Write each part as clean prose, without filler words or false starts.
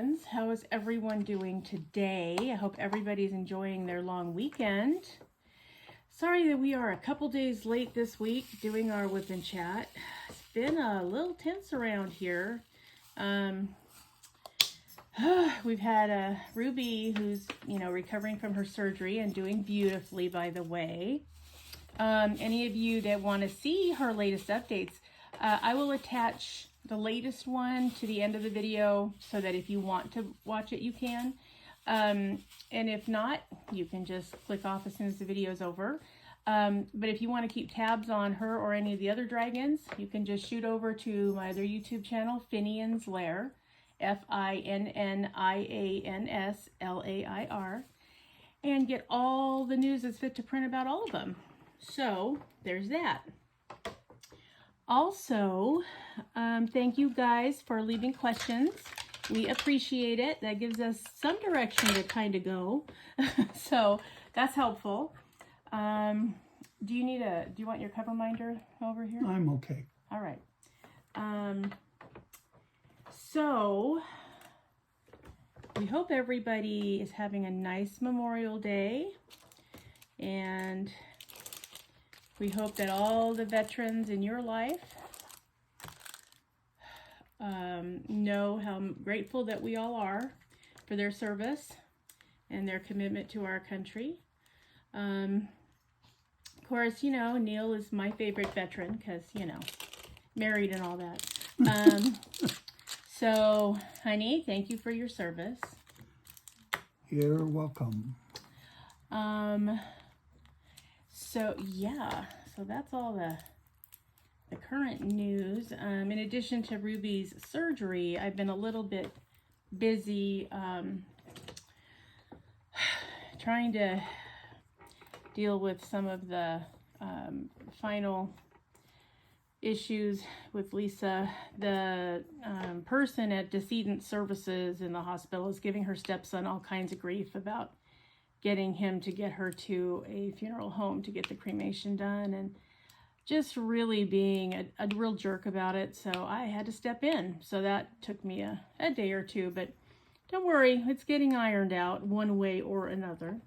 Dragons. How is everyone doing today? I hope everybody's enjoying their long weekend. Sorry that we are a couple days late this week doing our WIP N Chat. It's been a little tense around here. We've had Ruby, who's, recovering from her surgery and doing beautifully, by the way. Any of you that want to see her latest updates, I will attach the latest one to the end of the video so that if you want to watch it, you can. And if not, you can just click off as soon as the video is over. But if you want to keep tabs on her or any of the other dragons, you can just shoot over to my other YouTube channel, Finian's Lair, FINNIANSLAIR, and get all the news that's fit to print about all of them. So there's that. Also, thank you guys for leaving questions. We appreciate it. That gives us some direction to kind of go. So that's helpful. Do you want your cover minder over here? I'm okay. All right. So we hope everybody is having a nice Memorial Day, and we hope that all the veterans in your life know how grateful that we all are for their service and their commitment to our country. Of course, Neil is my favorite veteran because, married and all that. So, honey, thank you for your service. You're welcome. So that's all the current news. In addition to Ruby's surgery, I've been a little bit busy trying to deal with some of the final issues with Lisa. The person at Decedent Services in the hospital is giving her stepson all kinds of grief about getting him to get her to a funeral home to get the cremation done, and just really being a real jerk about it. So I had to step in. So that took me a day or two, but don't worry, it's getting ironed out one way or another.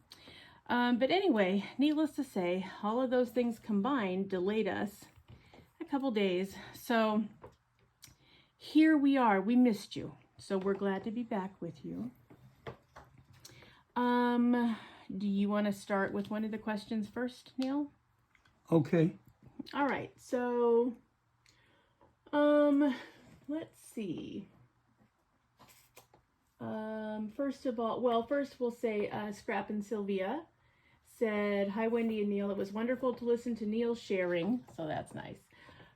But anyway, needless to say, all of those things combined delayed us a couple days. So here we are. We missed you. So we're glad to be back with you. Do you want to start with one of the questions first, Neil? Okay. All right. So, let's see. First we'll say, Scrap and Sylvia said, "Hi, Wendy and Neil. It was wonderful to listen to Neil sharing." So that's nice.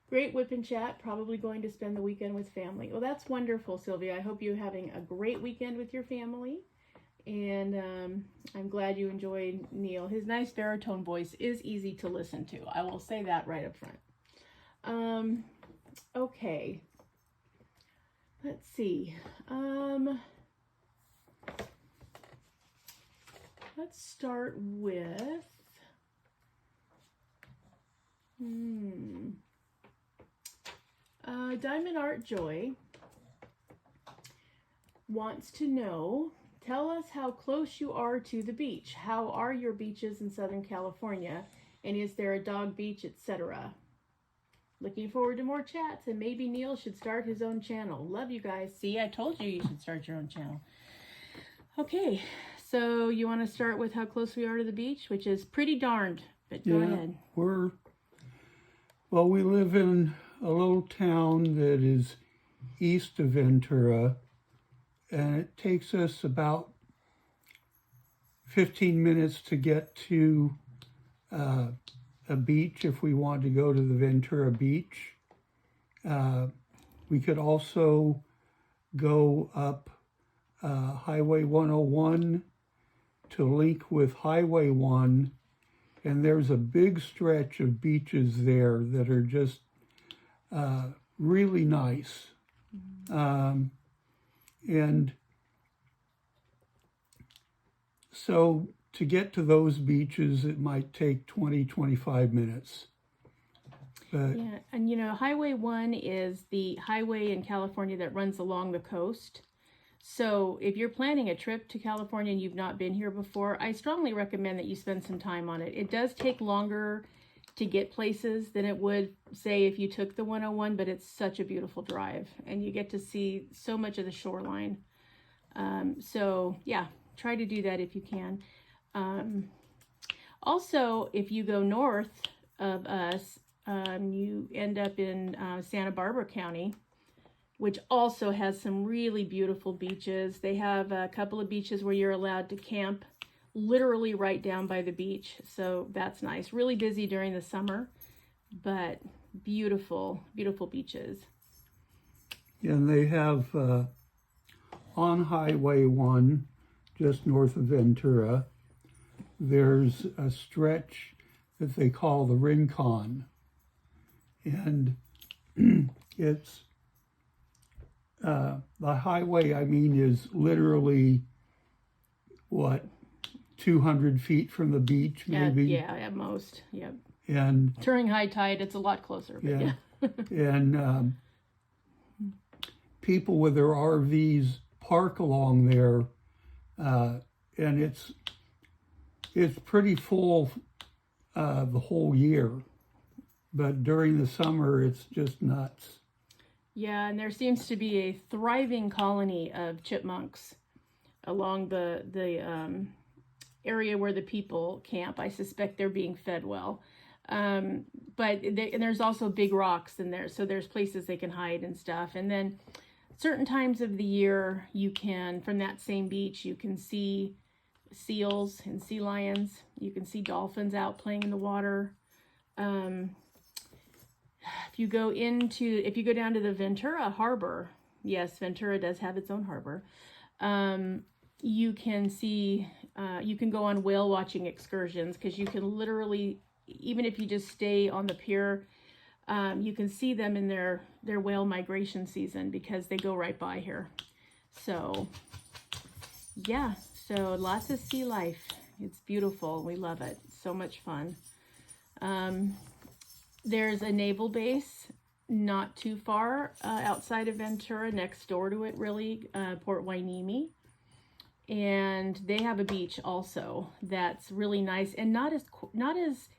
"Great WIP N Chat. Probably going to spend the weekend with family." Well, that's wonderful, Sylvia. I hope you're having a great weekend with your family. And I'm glad you enjoyed Neil. His nice baritone voice is easy to listen to. I will say that right up front. Okay. Let's see. Let's start with... Diamond Art Joy wants to know, tell us how close you are to the beach. How are your beaches in Southern California? And is there a dog beach, etc.? Looking forward to more chats, and maybe Neil should start his own channel. Love you guys. See, I told you should start your own channel. Okay, so you want to start with how close we are to the beach, which is pretty darned, but go ahead. We live in a little town that is east of Ventura, and it takes us about 15 minutes to get to a beach if we want to go to the Ventura Beach. We could also go up Highway 101 to link with Highway 1, and there's a big stretch of beaches there that are just really nice. And so to get to those beaches, it might take 20-25 minutes. But yeah, and Highway 1 is the highway in California that runs along the coast. So if you're planning a trip to California and you've not been here before, I strongly recommend that you spend some time on it. It does take longer to get places than it would, say, if you took the 101, but it's such a beautiful drive and you get to see so much of the shoreline. So yeah, try to do that if you can. Also, if you go north of us, you end up in Santa Barbara County, which also has some really beautiful beaches. They have a couple of beaches where you're allowed to camp literally right down by the beach. So that's nice. Really busy during the summer, but beautiful, beautiful beaches. And they have on Highway 1, just north of Ventura, there's a stretch that they call the Rincon. And it's the highway, I mean, is literally, what, 200 feet from the beach, maybe? Yeah, at most, yep. And during high tide, it's a lot closer. But yeah. And people with their RVs park along there, and it's pretty full the whole year. But during the summer, it's just nuts. Yeah, and there seems to be a thriving colony of chipmunks along the area where the people camp. I suspect they're being fed well. And there's also big rocks in there, so there's places they can hide and stuff. And then certain times of the year, you can, from that same beach, you can see seals and sea lions. You can see dolphins out playing in the water. If you go down to the Ventura Harbor, yes, Ventura does have its own harbor. You can see, you can go on whale watching excursions, because you can literally, even if you just stay on the pier, you can see them in their whale migration season, because they go right by here. So yeah, so lots of sea life. It's beautiful. We love it. So much fun. There's a naval base not too far outside of Ventura, next door to it, really, Port Hueneme. And they have a beach also that's really nice and not as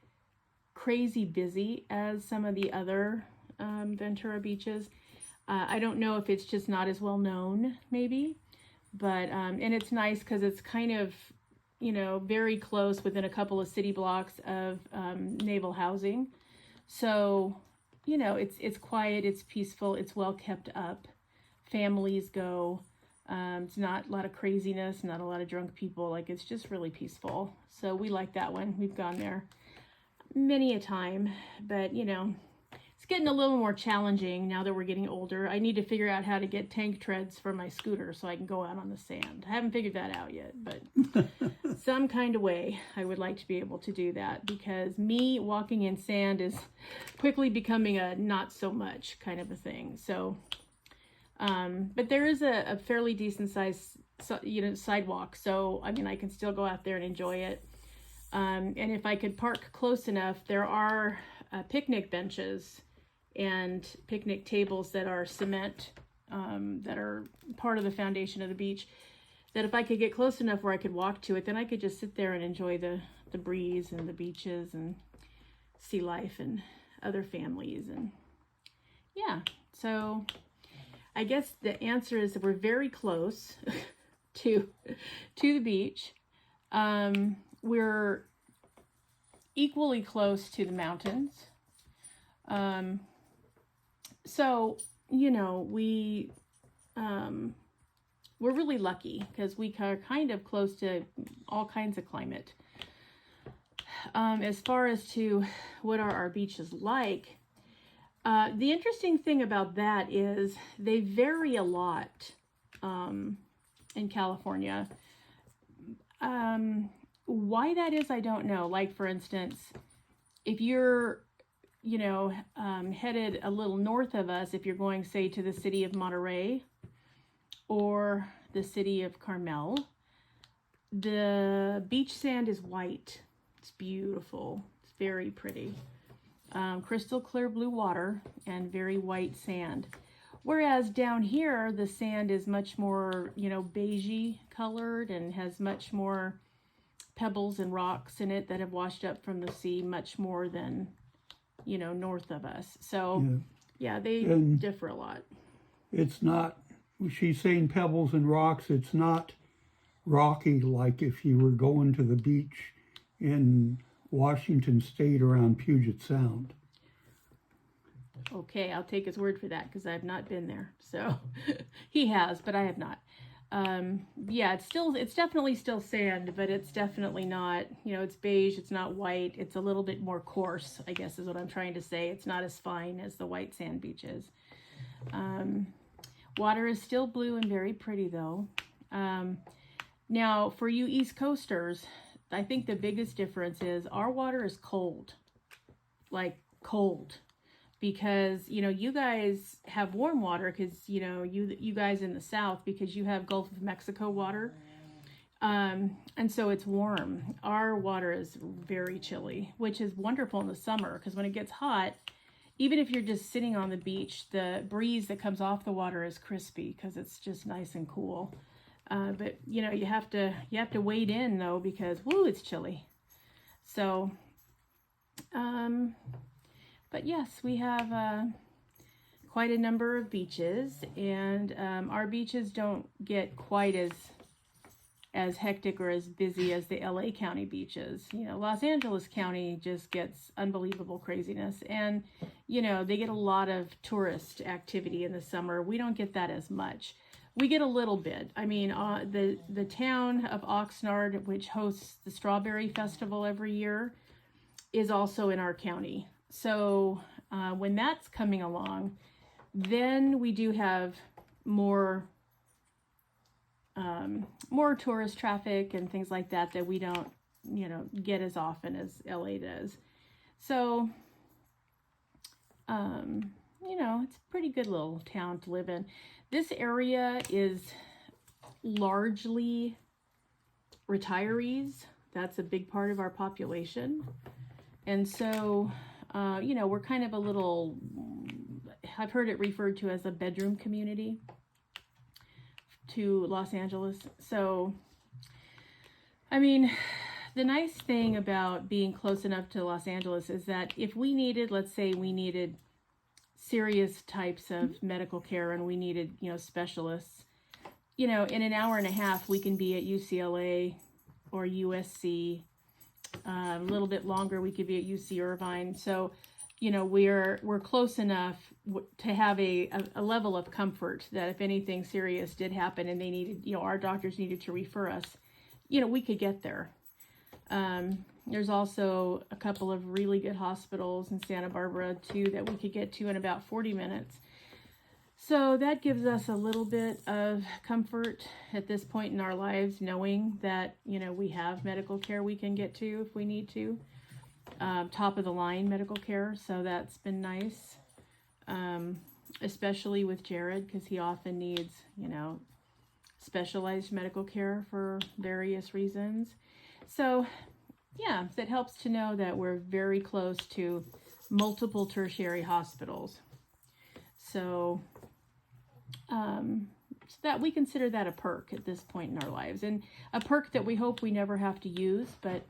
crazy busy as some of the other Ventura beaches. I don't know if it's just not as well known, maybe, but and it's nice because it's kind of, very close, within a couple of city blocks of naval housing. So, it's quiet, it's peaceful, it's well kept up. Families go. It's not a lot of craziness, not a lot of drunk people. Like, it's just really peaceful. So we like that one. We've gone there many a time, but it's getting a little more challenging now that we're getting older. I need to figure out how to get tank treads for my scooter so I can go out on the sand. I haven't figured that out yet, but some kind of way I would like to be able to do that, because me walking in sand is quickly becoming a not so much kind of a thing. So but there is a fairly decent size, sidewalk. So, I mean, I can still go out there and enjoy it. And if I could park close enough, there are picnic benches and picnic tables that are cement, that are part of the foundation of the beach, that if I could get close enough where I could walk to it, then I could just sit there and enjoy the breeze and the beaches and sea life and other families. And yeah, so I guess the answer is that we're very close to the beach. We're equally close to the mountains. So, we're really lucky because we are kind of close to all kinds of climate. As far as to what are our beaches like, the interesting thing about that is they vary a lot in California. Why that is, I don't know. Like, for instance, if you're, headed a little north of us, if you're going, say, to the city of Monterey or the city of Carmel, the beach sand is white. It's beautiful. It's very pretty. Crystal clear blue water and very white sand. Whereas down here, the sand is much more, beigey colored and has much more pebbles and rocks in it that have washed up from the sea, much more than, north of us. So, yeah, they differ a lot. It's not, she's saying pebbles and rocks, it's not rocky like if you were going to the beach in Washington State around Puget Sound. Okay, I'll take his word for that because I have not been there. So he has, but I have not. Yeah, it's definitely still sand, but it's definitely not, it's beige, it's not white, it's a little bit more coarse, I guess is what I'm trying to say. It's not as fine as the white sand beaches. Water is still blue and very pretty though. Now for you East Coasters, I think the biggest difference is our water is cold, like cold. Because you guys have warm water because you guys in the south, because you have Gulf of Mexico water, and so it's warm. Our water is very chilly, which is wonderful in the summer because when it gets hot, even if you're just sitting on the beach, the breeze that comes off the water is crispy because it's just nice and cool. But you have to wade in though because it's chilly. So but yes, we have quite a number of beaches, and our beaches don't get quite as hectic or as busy as the LA County beaches. Los Angeles County just gets unbelievable craziness, and they get a lot of tourist activity in the summer. We don't get that as much. We get a little bit. I mean, the town of Oxnard, which hosts the Strawberry Festival every year, is also in our county. So when that's coming along, then we do have more tourist traffic and things like that we don't, get as often as LA does. So, it's a pretty good little town to live in. This area is largely retirees. That's a big part of our population. And so, we're kind of a little, I've heard it referred to as a bedroom community to Los Angeles. So, I mean, the nice thing about being close enough to Los Angeles is that if we needed, let's say we needed serious types of medical care and we needed, specialists, in an hour and a half, we can be at UCLA or USC. A little bit longer, we could be at UC Irvine. So, we're close enough to have a level of comfort that if anything serious did happen and they needed, our doctors needed to refer us, we could get there. There's also a couple of really good hospitals in Santa Barbara too that we could get to in about 40 minutes. So that gives us a little bit of comfort at this point in our lives, knowing that, we have medical care we can get to if we need to, top of the line medical care. So that's been nice, especially with Jared, because he often needs, specialized medical care for various reasons. So yeah, it helps to know that we're very close to multiple tertiary hospitals. So, so that we consider that a perk at this point in our lives, and a perk that we hope we never have to use, but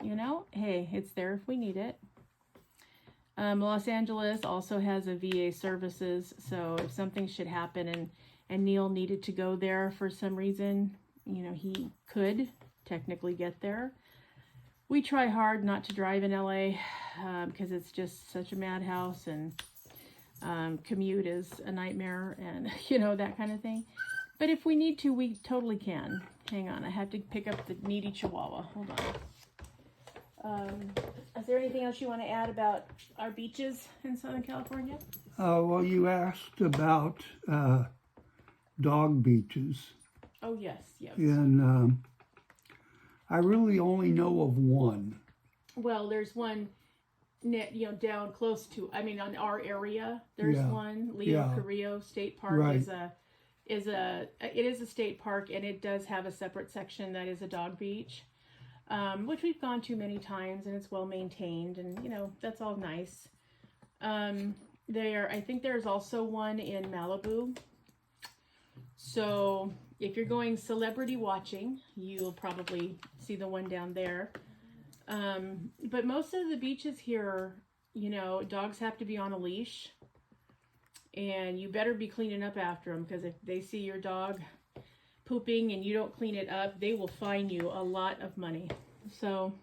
hey, it's there if we need it. Los Angeles also has a VA services, so if something should happen and Neil needed to go there for some reason, he could technically get there. We try hard not to drive in LA because it's just such a madhouse, and commute is a nightmare, and that kind of thing. But if we need to, we totally can. Hang on, I have to pick up the needy chihuahua. Hold on. Is there anything else you want to add about our beaches in Southern California? Well, you asked about dog beaches. Oh, yes. And I really only know of one. Well, there's one, down close to, on our area, there's one. Leo Carrillo State Park it is a state park, and it does have a separate section that is a dog beach, which we've gone to many times, and it's well maintained, and that's all nice. I think there's also one in Malibu So if you're going celebrity watching, you'll probably see the one down there. But most of the beaches here, you know, dogs have to be on a leash. And you better be cleaning up after them, because if they see your dog pooping and you don't clean it up, they will fine you a lot of money. So,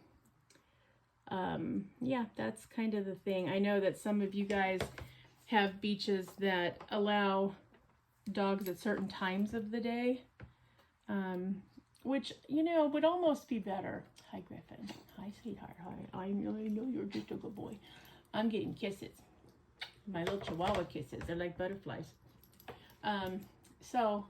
yeah, that's kind of the thing. I know that some of you guys have beaches that allow dogs at certain times of the day, which, you know, would almost be better. Hi, Griffin. Hi, sweetheart. Hi. I know you're just a good boy. I'm getting kisses. My little Chihuahua kisses. They're like butterflies. So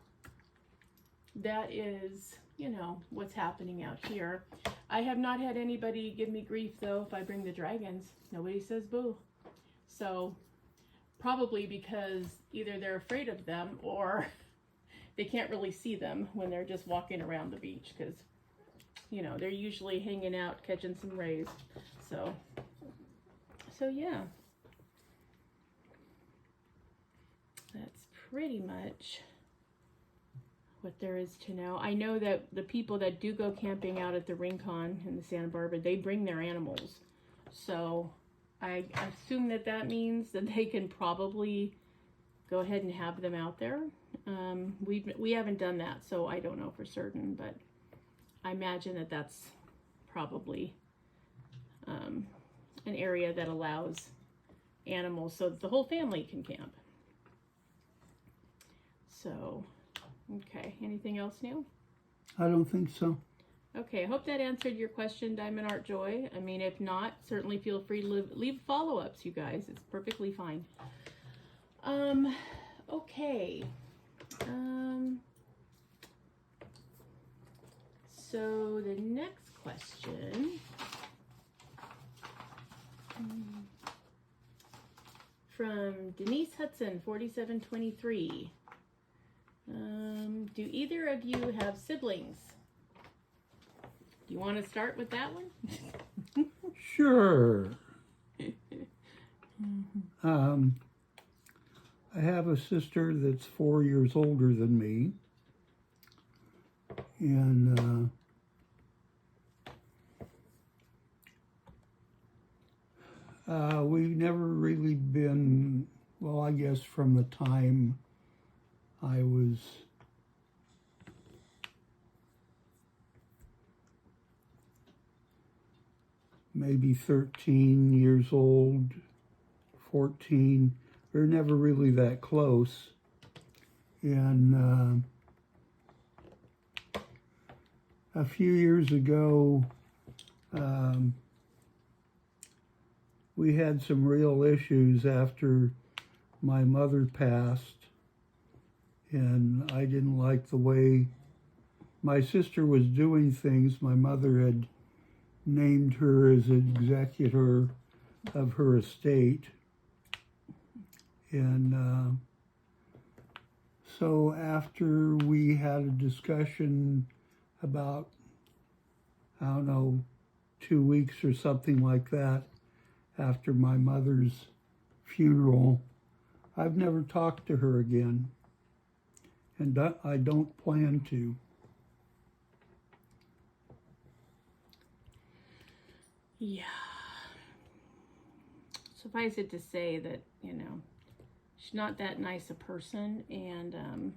that is, you know, what's happening out here. I have not had anybody give me grief, though, if I bring the dragons. Nobody says boo. So probably because either they're afraid of them or they can't really see them when they're just walking around the beach, because, you know, they're usually hanging out catching some rays. So yeah. That's pretty much what there is to know. I know that the people that do go camping out at the Rincon in the Santa Barbara, they bring their animals. So I assume that that means that they can probably go ahead and have them out there. We haven't done that, so I don't know for certain, but I imagine that that's probably an area that allows animals so that the whole family can camp. So, okay, anything else new? I don't think so. Okay, I hope that answered your question, Diamond Art Joy. I mean, if not, certainly feel free to leave follow-ups, you guys. It's perfectly fine. Okay. So the next question from Denise Hudson, 4723. Do either of you have siblings? Do you want to start with that one? Sure. I have a sister that's 4 years older than me, and we've never really been, well, I guess from the time I was maybe 13 years old, 14. We were never really that close. And a few years ago, we had some real issues after my mother passed. And I didn't like the way my sister was doing things. My mother had named her as executor of her estate. And so after we had a discussion about, I don't know, 2 weeks or something like that, after my mother's funeral, I've never talked to her again. And I don't plan to. Yeah. Suffice it to say that, you know, she's not that nice a person, and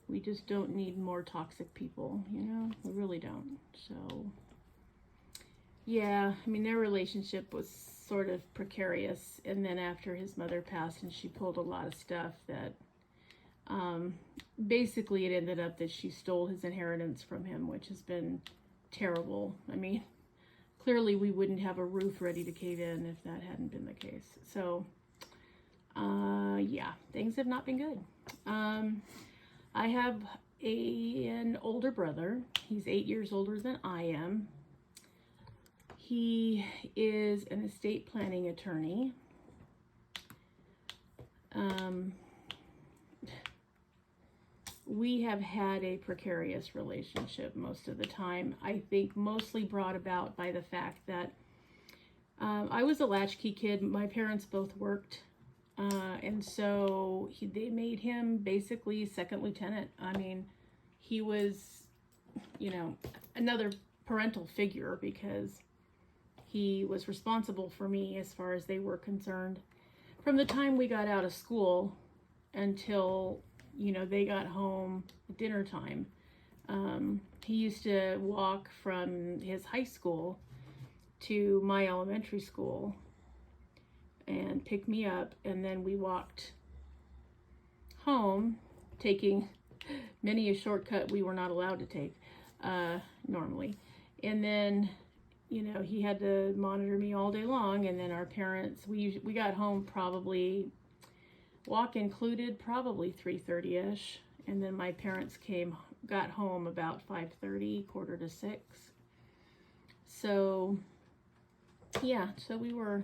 we just don't need more toxic people, you know? We really don't. So, yeah, I mean, their relationship was sort of precarious, and then after his mother passed, and she pulled a lot of stuff that, basically it ended up that she stole his inheritance from him, which has been terrible. I mean, clearly we wouldn't have a roof ready to cave in if that hadn't been the case. So, yeah, things have not been good. I have an older brother. He's 8 years older than I am. He is an estate planning attorney. We have had a precarious relationship most of the time. I think mostly brought about by the fact that I was a latchkey kid. My parents both worked. And so they made him basically second lieutenant. I mean, he was, another parental figure because he was responsible for me as far as they were concerned. From the time we got out of school until, they got home at dinner time. He used to walk from his high school to my elementary school and pick me up, and then we walked home, taking many a shortcut we were not allowed to take normally. And then, he had to monitor me all day long, and then our parents, we got home probably, walk included, probably 3:30ish, and then my parents got home about 5:30, 5:45. So yeah, so we were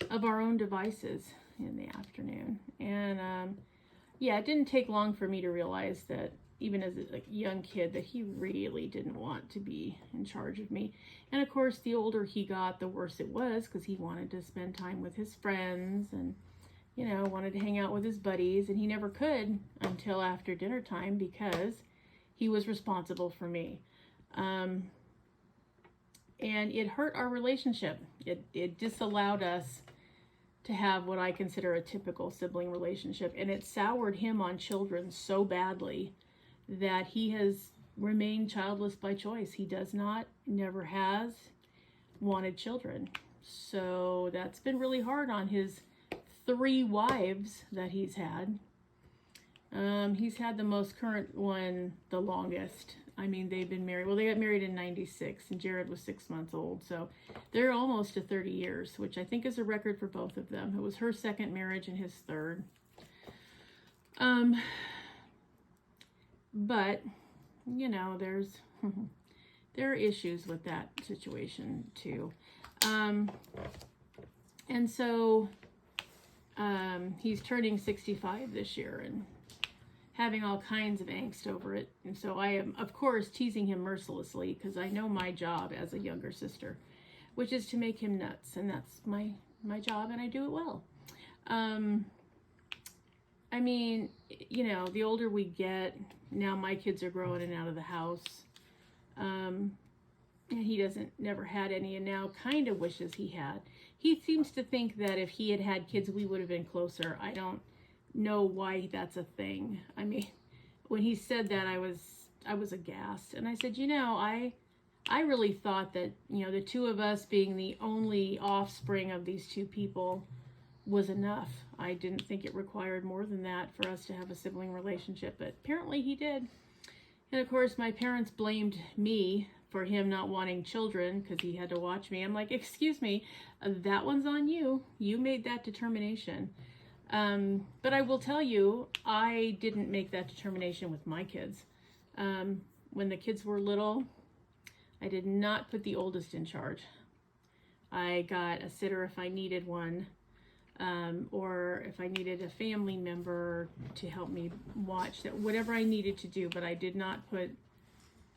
of our own devices in the afternoon. And yeah, it didn't take long for me to realize that even as a young kid that he really didn't want to be in charge of me. And of course, the older he got, the worse it was, because he wanted to spend time with his friends and wanted to hang out with his buddies, and he never could until after dinner time because he was responsible for me. And it hurt our relationship. It disallowed us to have what I consider a typical sibling relationship, and it soured him on children so badly that he has remained childless by choice. He does not, never has wanted children. So that's been really hard on his 3 wives that he's had. He's had the most current one the longest. I mean, they've been married. Well, they got married in 96, and Jared was 6 months old. So they're almost to 30 years, which I think is a record for both of them. It was her second marriage and his third. But, there are issues with that situation too. And so he's turning 65 this year and having all kinds of angst over it. And so I am, of course, teasing him mercilessly because I know my job as a younger sister, which is to make him nuts. And that's my job, and I do it well. I mean, the older we get, now my kids are growing and out of the house. And he never had any, and now kind of wishes he had. He seems to think that if he had had kids, we would have been closer. I don't know why that's a thing. I mean, when he said that, I was aghast. And I said, I really thought that, the two of us being the only offspring of these two people was enough. I didn't think it required more than that for us to have a sibling relationship, but apparently he did. And of course, my parents blamed me for him not wanting children because he had to watch me. I'm like, excuse me, that one's on you. You made that determination. But I will tell you, I didn't make that determination with my kids. When the kids were little, I did not put the oldest in charge. I got a sitter if I needed one, or if I needed a family member to help me watch that, whatever I needed to do, but I did not put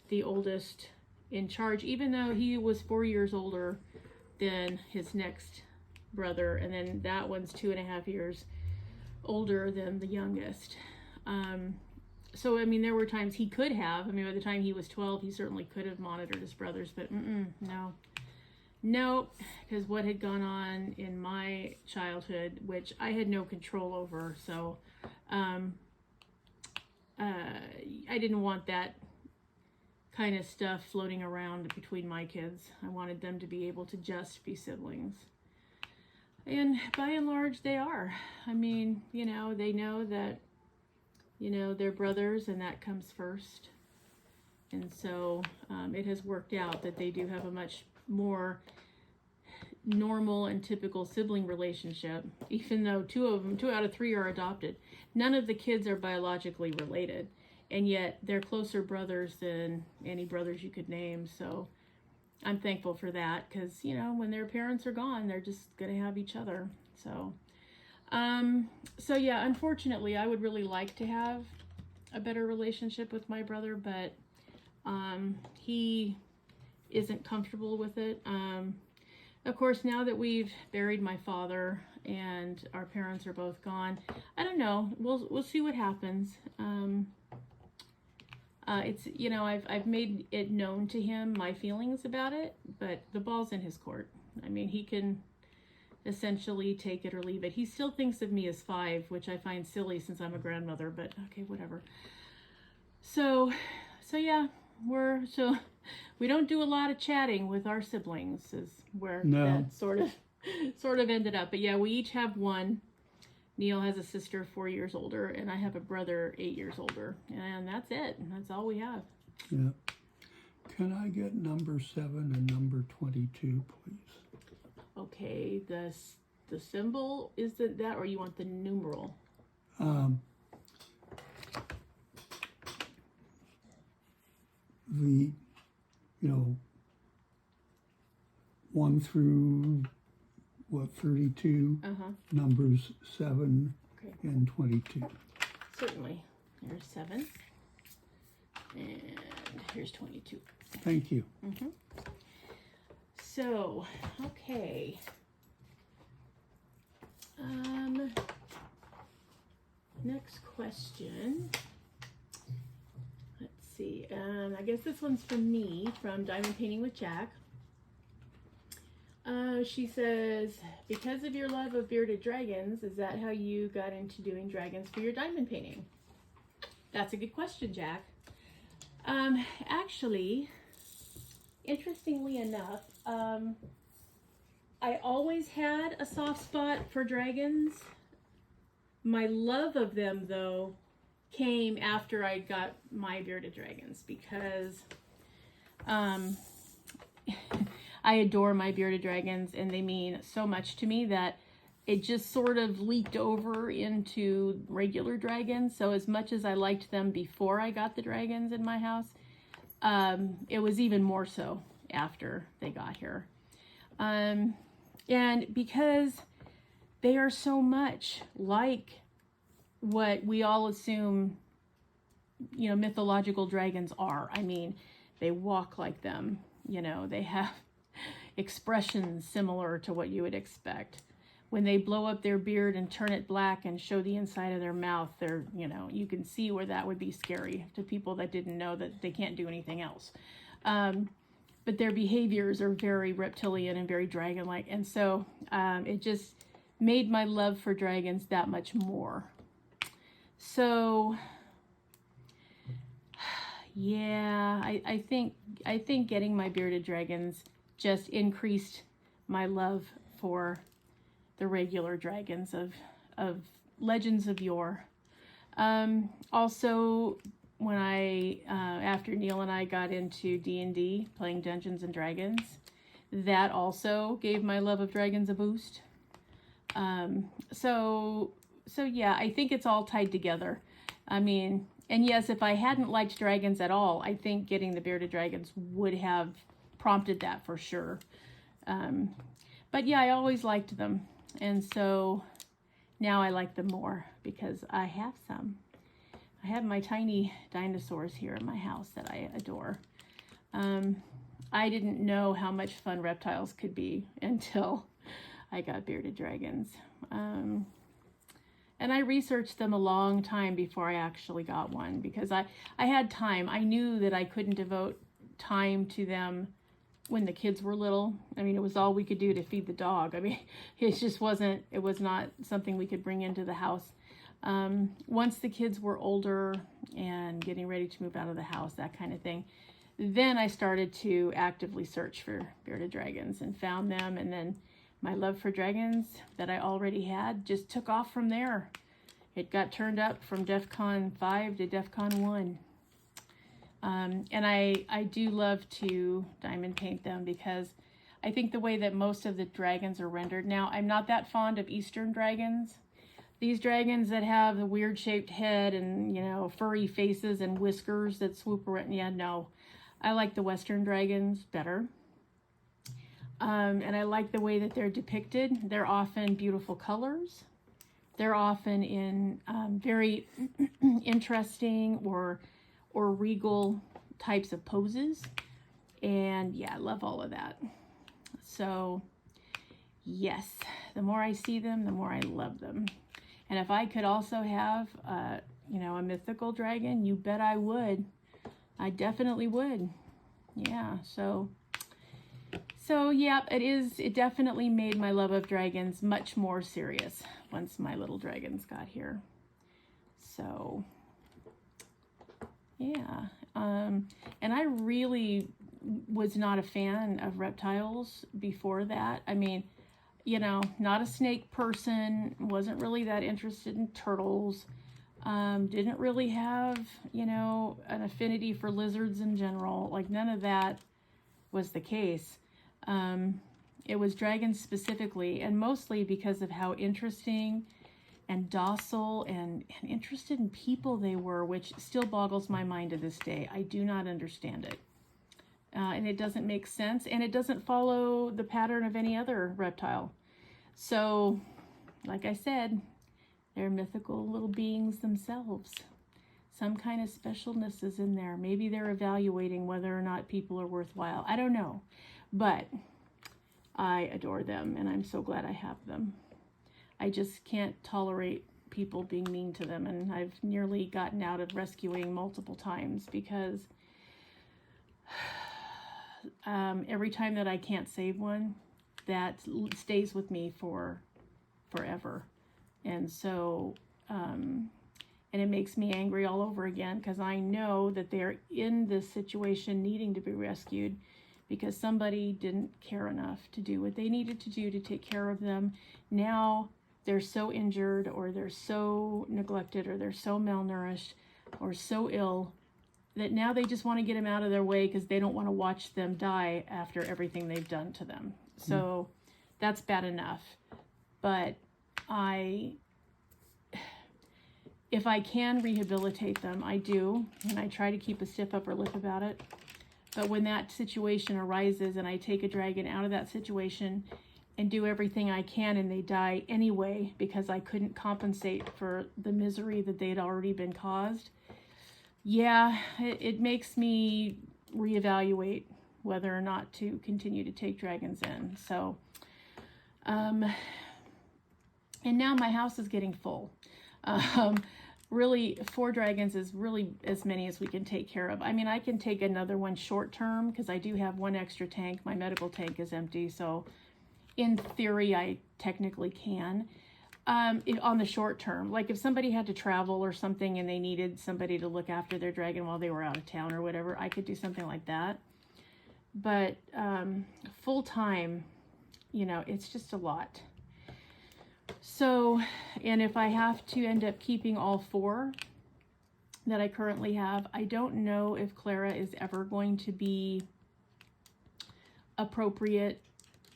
the oldest in charge, even though he was 4 years older than his next brother, and then that one's 2.5 years older than the youngest. So, I mean, there were times he could have. I mean, by the time he was 12, he certainly could have monitored his brothers, but no, because what had gone on in my childhood, which I had no control over, so I didn't want that kind of stuff floating around between my kids. I wanted them to be able to just be siblings. And by and large, they are. I mean, they know that, they're brothers, and that comes first. And so it has worked out that they do have a much more normal and typical sibling relationship, even though 2 out of 3 are adopted. None of the kids are biologically related, and yet they're closer brothers than any brothers you could name. So I'm thankful for that, because when their parents are gone, they're just gonna have each other. So yeah, unfortunately, I would really like to have a better relationship with my brother, but he isn't comfortable with it. Of course, now that we've buried my father, and our parents are both gone. I don't know. We'll see what happens. It's, you know, I've made it known to him my feelings about it, but the ball's in his court. I mean, he can essentially take it or leave it. He still thinks of me as 5, which I find silly since I'm a grandmother, but okay, whatever. So yeah, we don't do a lot of chatting with our siblings, is where that sort of ended up. But yeah, we each have one. Neil has a sister 4 years older, and I have a brother 8 years older, and that's it. That's all we have. Yeah. Can I get number 7 and number 22, please? Okay, the symbol is that, or you want the numeral? The, 1 through 32, numbers 7 and 22. Certainly. Here's 7, and here's 22. Thank you. So, okay. Next question. Let's see. I guess this one's for me, from Diamond Painting with Jack. She says, because of your love of bearded dragons, is that how you got into doing dragons for your diamond painting? That's a good question, Jack. Actually, interestingly enough, I always had a soft spot for dragons. My love of them, though, came after I got my bearded dragons, because I adore my bearded dragons, and they mean so much to me that it just sort of leaked over into regular dragons. So as much as I liked them before I got the dragons in my house, it was even more so after they got here. And because they are so much like what we all assume, mythological dragons are. I mean, they walk like them, they have expressions similar to what you would expect. When they blow up their beard and turn it black and show the inside of their mouth, they're, you can see where that would be scary to people that didn't know that they can't do anything else. But their behaviors are very reptilian and very dragon-like. And so it just made my love for dragons that much more. So yeah, I think getting my bearded dragons just increased my love for the regular dragons of legends of yore. Also, when after Neil and I got into D&D, playing Dungeons and Dragons, that also gave my love of dragons a boost. So yeah, I think it's all tied together. I mean, and yes, if I hadn't liked dragons at all, I think getting the bearded dragons would have prompted that for sure. But yeah, I always liked them. And so now I like them more because I have some. I have my tiny dinosaurs here in my house that I adore. I didn't know how much fun reptiles could be until I got bearded dragons. And I researched them a long time before I actually got one, because I had time. I knew that I couldn't devote time to them when the kids were little. I mean, it was all we could do to feed the dog. I mean, it was not something we could bring into the house. Once the kids were older and getting ready to move out of the house, that kind of thing, then I started to actively search for bearded dragons and found them. And then my love for dragons that I already had just took off from there. It got turned up from DEFCON 5 to DEFCON 1. And I do love to diamond paint them because I think the way that most of the dragons are rendered now, I'm not that fond of Eastern dragons. These dragons that have the weird shaped head and, furry faces and whiskers that swoop around. Yeah, no. I like the Western dragons better. And I like the way that they're depicted. They're often beautiful colors. They're often in very interesting or regal types of poses. And yeah, I love all of that. So yes, the more I see them, the more I love them. And if I could also have, you know, a mythical dragon, you bet I would. I definitely would. Yeah, so yeah, it definitely made my love of dragons much more serious once my little dragons got here. So, yeah. And I really was not a fan of reptiles before that. I mean, you know, not a snake person, wasn't really that interested in turtles. Didn't really have, you know, an affinity for lizards in general. Like, none of that was the case. It was dragons specifically, and mostly because of how interesting and docile and interested in people they were, which still boggles my mind to this day. I do not understand it. And it doesn't make sense, and it doesn't follow the pattern of any other reptile. So, like I said, they're mythical little beings themselves. Some kind of specialness is in there. Maybe they're evaluating whether or not people are worthwhile. I don't know. But I adore them, and I'm so glad I have them. I just can't tolerate people being mean to them, and I've nearly gotten out of rescuing multiple times because every time that I can't save one, that stays with me for forever. And so, and it makes me angry all over again because I know that they're in this situation needing to be rescued because somebody didn't care enough to do what they needed to do to take care of them. Now they're so injured, or they're so neglected, or they're so malnourished, or so ill that now they just want to get them out of their way because they don't want to watch them die after everything they've done to them. So that's bad enough. But if I can rehabilitate them, I do, and I try to keep a stiff upper lip about it. But when that situation arises and I take a dragon out of that situation and do everything I can and they die anyway because I couldn't compensate for the misery that they'd already been caused, yeah, it makes me reevaluate whether or not to continue to take dragons in. So, and now my house is getting full. Really, 4 dragons is really as many as we can take care of. I mean, I can take another one short term because I do have 1 extra tank. My medical tank is empty, so in theory, I technically can. On the short term, like if somebody had to travel or something and they needed somebody to look after their dragon while they were out of town or whatever, I could do something like that. But full time, you know, it's just a lot. So, and if I have to end up keeping all 4 that I currently have, I don't know if Clara is ever going to be appropriate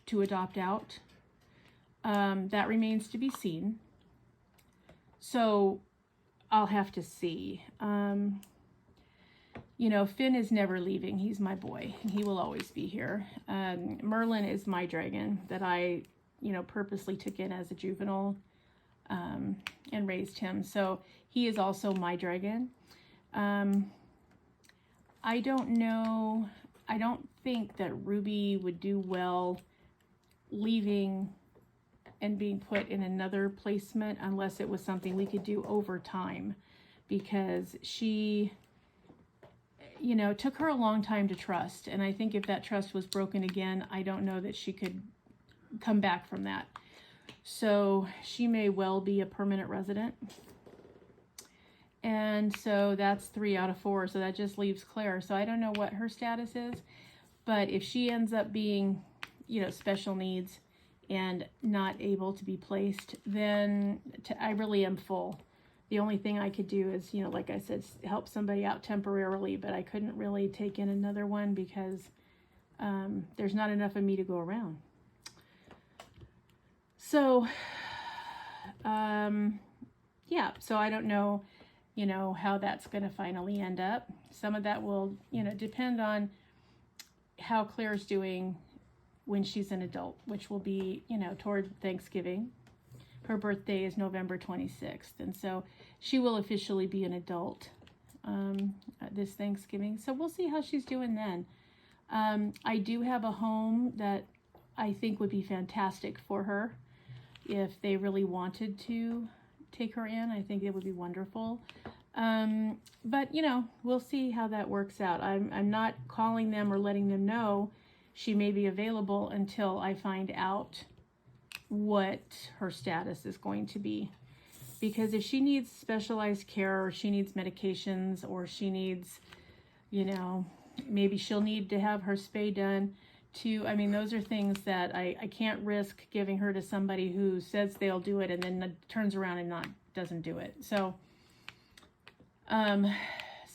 to adopt out. That remains to be seen. So I'll have to see. You know, Finn is never leaving. He's my boy, and he will always be here. Merlin is my dragon that I, you know, purposely took in as a juvenile and raised him. So he is also my dragon. I don't know. I don't think that Ruby would do well leaving and being put in another placement unless it was something we could do over time, because she, you know, it took her a long time to trust. And I think if that trust was broken again, I don't know that she could come back from that. So she may well be a permanent resident. And so that's 3 out of 4. So that just leaves Claire. So I don't know what her status is, but if she ends up being, you know, special needs and not able to be placed, then I really am full. The only thing I could do is, you know, like I said, help somebody out temporarily, but I couldn't really take in another one because there's not enough of me to go around. So, yeah, so I don't know, you know, how that's going to finally end up. Some of that will, you know, depend on how Claire's doing when she's an adult, which will be, you know, toward Thanksgiving. Her birthday is November 26th, and so she will officially be an adult this Thanksgiving. So we'll see how she's doing then. I do have a home that I think would be fantastic for her. if they really wanted to take her in. I think it would be wonderful. But you know, we'll see how that works out. I'm not calling them or letting them know she may be available until I find out what her status is going to be. Because if she needs specialized care, or she needs medications, or she needs, you know, maybe she'll need to have her spay done too. I mean, those are things that I can't risk giving her to somebody who says they'll do it and then turns around and doesn't do it. So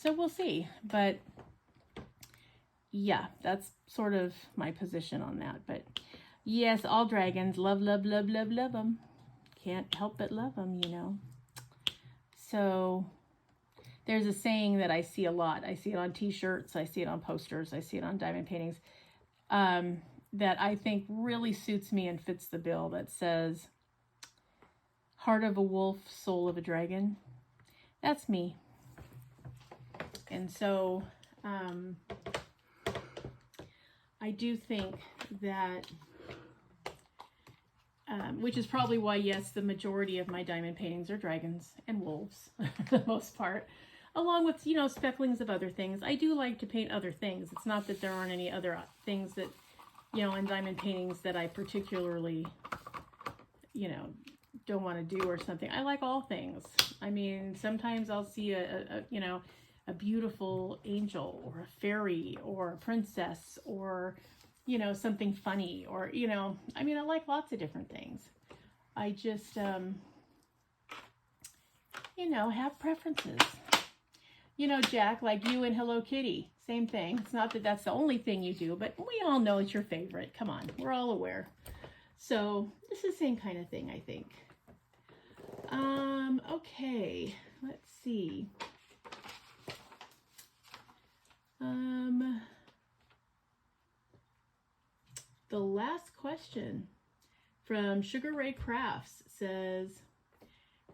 we'll see. But yeah, that's sort of my position on that. But yes, all dragons, love, love, love, love, love them. Can't help but love them, you know. So there's a saying that I see a lot. I see it on t-shirts, I see it on posters, I see it on diamond paintings, that I think really suits me and fits the bill, that says, heart of a wolf, soul of a dragon. That's me. And so I do think that which is probably why, yes, the majority of my diamond paintings are dragons and wolves, for the most part, along with, you know, specklings of other things. I do like to paint other things. It's not that there aren't any other things that, you know, in diamond paintings that I particularly, you know, don't want to do or something. I like all things. I mean, sometimes I'll see you know, a beautiful angel or a fairy or a princess or, you know, something funny, or, you know, I mean, I like lots of different things. I just, you know, have preferences. You know, Jack, like you and Hello Kitty, same thing. It's not that that's the only thing you do, but we all know it's your favorite. Come on, we're all aware. So this is the same kind of thing, I think. Okay, let's see. The last question from Sugar Ray Crafts says,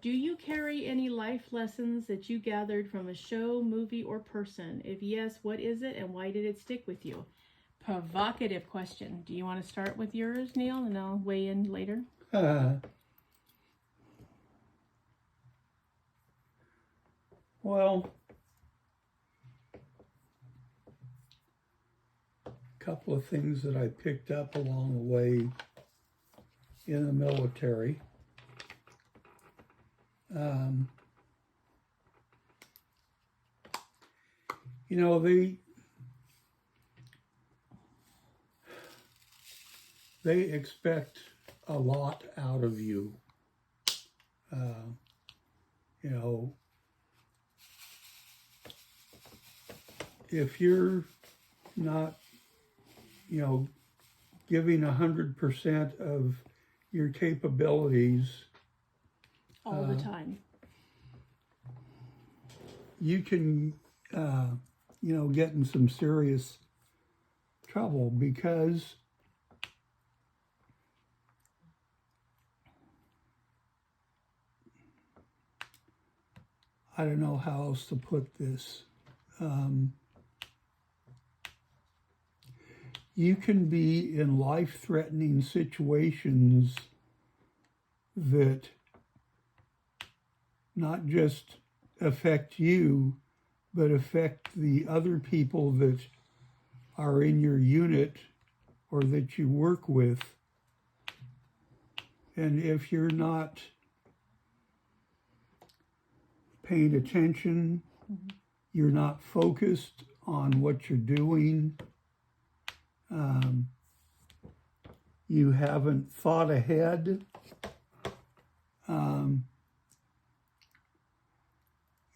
do you carry any life lessons that you gathered from a show, movie, or person? If yes, what is it and why did it stick with you? Provocative question. Do you want to start with yours, Neil, and I'll weigh in later? Well, couple of things that I picked up along the way in the military. You know, they expect a lot out of you. You know, if you're not, you know, giving 100% of your capabilities all the time, you can, you know, get in some serious trouble, because I don't know how else to put this. You can be in life-threatening situations that not just affect you, but affect the other people that are in your unit or that you work with. And if you're not paying attention, you're not focused on what you're doing, you haven't thought ahead,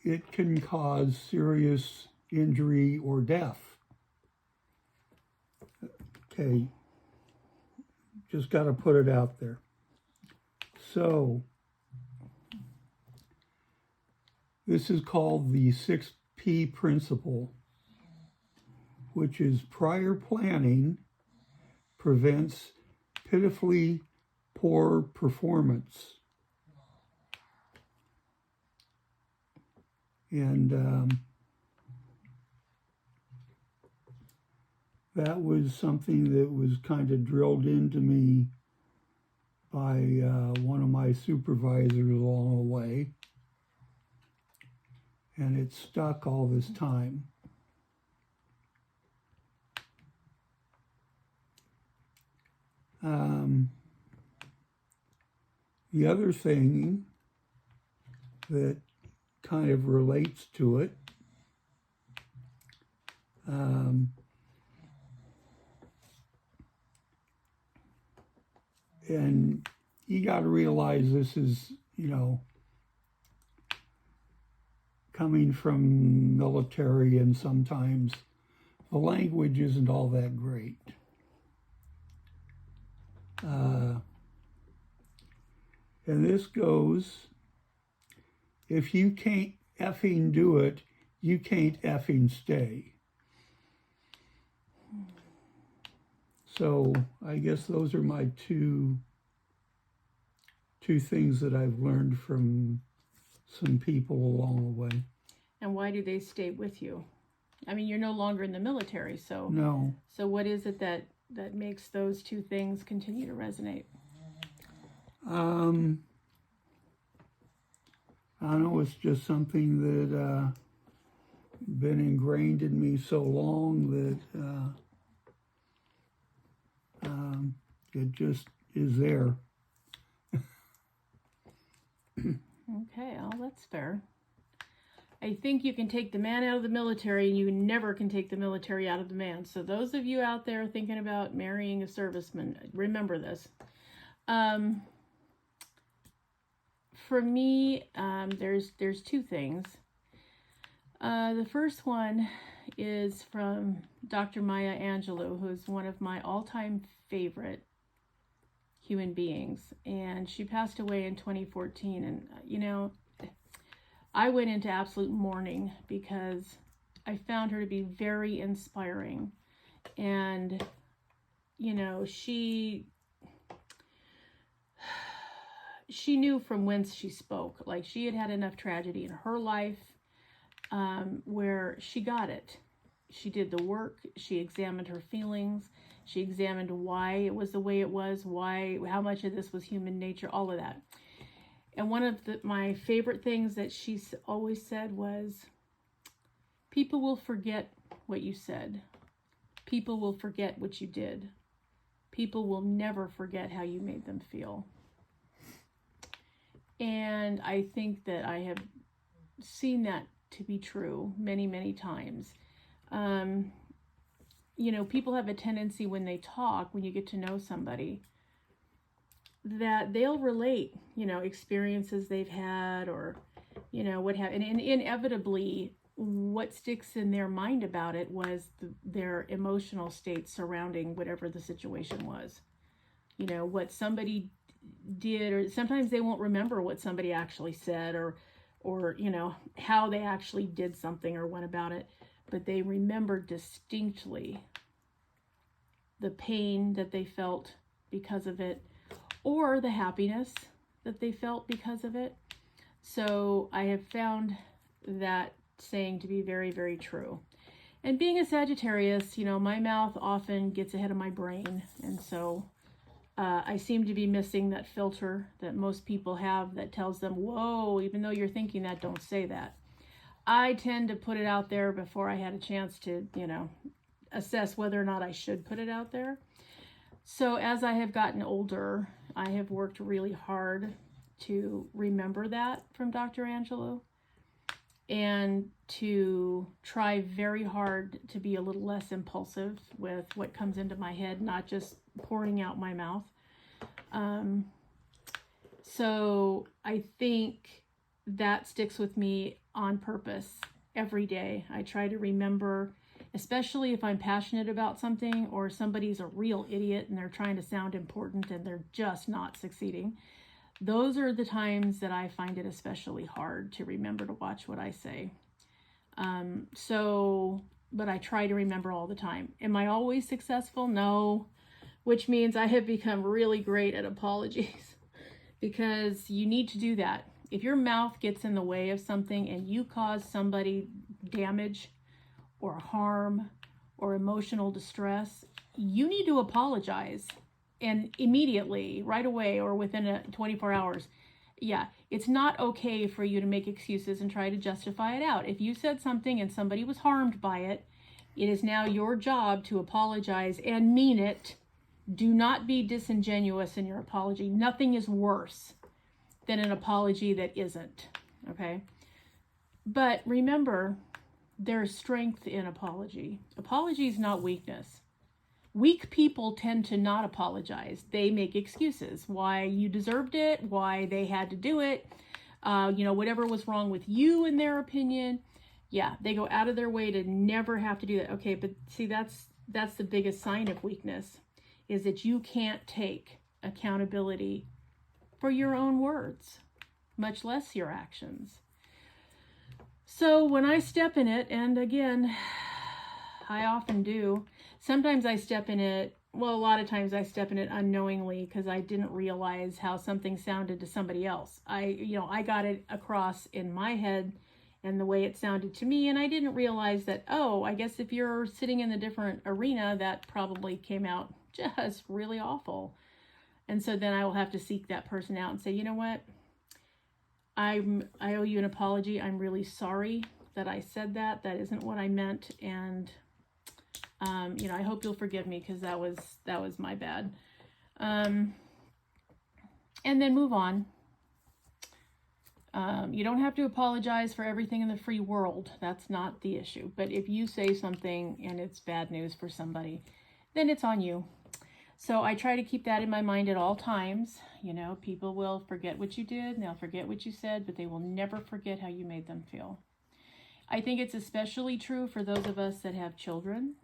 it can cause serious injury or death. Okay, just got to put it out there. So, this is called the 6P principle, which is prior planning prevents pitifully poor performance. And that was something that was kind of drilled into me by one of my supervisors along the way, and it's stuck all this time. The other thing that kind of relates to it, and you got to realize this is, coming from military, and sometimes the language isn't all that great. And this goes, if you can't effing do it, you can't effing stay. So I guess those are my two things that I've learned from some people along the way. And why do they stay with you? I mean, you're no longer in the military, so No. So what is it that makes those two things continue to resonate? I don't know, it's just something that been ingrained in me so long that it just is there. Okay, well, that's fair. I think you can take the man out of the military, and you never can take the military out of the man. So those of you out there thinking about marrying a serviceman, remember this. For me, there's two things. The first one is from Dr. Maya Angelou, who's one of my all-time favorite human beings, and she passed away in 2014. And I went into absolute mourning because I found her to be very inspiring. And she knew from whence she spoke. Like, she had had enough tragedy in her life where she got it. She did the work. She examined her feelings. She examined why it was the way it was, how much of this was human nature, all of that. And one of my favorite things that she always said was, people will forget what you said. People will forget what you did. People will never forget how you made them feel. And I think that I have seen that to be true many, many times. People have a tendency when they talk, when you get to know somebody, that they'll relate, experiences they've had or, what have, and inevitably what sticks in their mind about it was their emotional state surrounding whatever the situation was. What somebody did, or sometimes they won't remember what somebody actually said or how they actually did something or went about it, but they remember distinctly the pain that they felt because of it, or the happiness that they felt because of it. So I have found that saying to be very, very true. And being a Sagittarius, my mouth often gets ahead of my brain, and so I seem to be missing that filter that most people have that tells them, whoa, even though you're thinking that, don't say that. I tend to put it out there before I had a chance to, assess whether or not I should put it out there. So as I have gotten older, I have worked really hard to remember that from Dr. Angelou, and to try very hard to be a little less impulsive with what comes into my head, not just pouring out my mouth. So I think that sticks with me on purpose every day. I try to remember, especially if I'm passionate about something or somebody's a real idiot and they're trying to sound important and they're just not succeeding. Those are the times that I find it especially hard to remember to watch what I say. But I try to remember all the time. Am I always successful? No, which means I have become really great at apologies, because you need to do that. If your mouth gets in the way of something and you cause somebody damage or harm or emotional distress, you need to apologize and immediately, right away, or within 24 hours. Yeah, it's not okay for you to make excuses and try to justify it out. If you said something and somebody was harmed by it, it is now your job to apologize and mean it. Do not be disingenuous in your apology. Nothing is worse than an apology that isn't, okay? But remember, there's strength in apology. Apology is not weakness. Weak people tend to not apologize. They make excuses. Why you deserved it, why they had to do it, whatever was wrong with you in their opinion. Yeah, they go out of their way to never have to do that. Okay, but see, that's the biggest sign of weakness, is that you can't take accountability for your own words, much less your actions. So when I step in it, and again, I often do, sometimes I step in it, well, a lot of times I step in it unknowingly because I didn't realize how something sounded to somebody else. I got it across in my head and the way it sounded to me, and I didn't realize that, oh, I guess if you're sitting in a different arena, that probably came out just really awful. And so then I will have to seek that person out and say, you know what? I owe you an apology. I'm really sorry that I said that. That isn't what I meant. And, I hope you'll forgive me because that was my bad. And then move on. You don't have to apologize for everything in the free world. That's not the issue. But if you say something and it's bad news for somebody, then it's on you. So I try to keep that in my mind at all times. People will forget what you did and they'll forget what you said, but they will never forget how you made them feel. I think it's especially true for those of us that have children.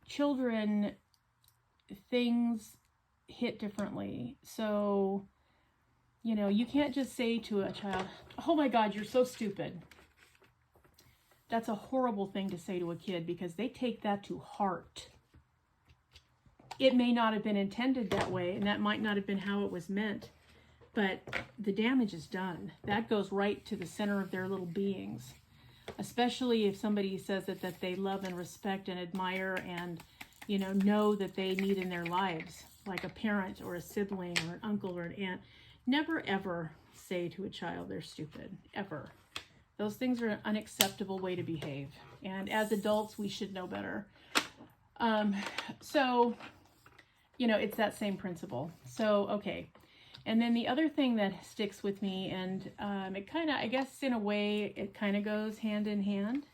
Children, things hit differently. So, you can't just say to a child, oh my God, you're so stupid. That's a horrible thing to say to a kid because they take that to heart. It may not have been intended that way, and that might not have been how it was meant, but the damage is done. That goes right to the center of their little beings, especially if somebody says that they love and respect and admire and, know that they need in their lives, like a parent or a sibling or an uncle or an aunt. Never, ever say to a child they're stupid, ever. Those things are an unacceptable way to behave. And as adults, we should know better. It's that same principle. So, okay. And then the other thing that sticks with me, and it kind of, I guess in a way, it kind of goes hand in hand.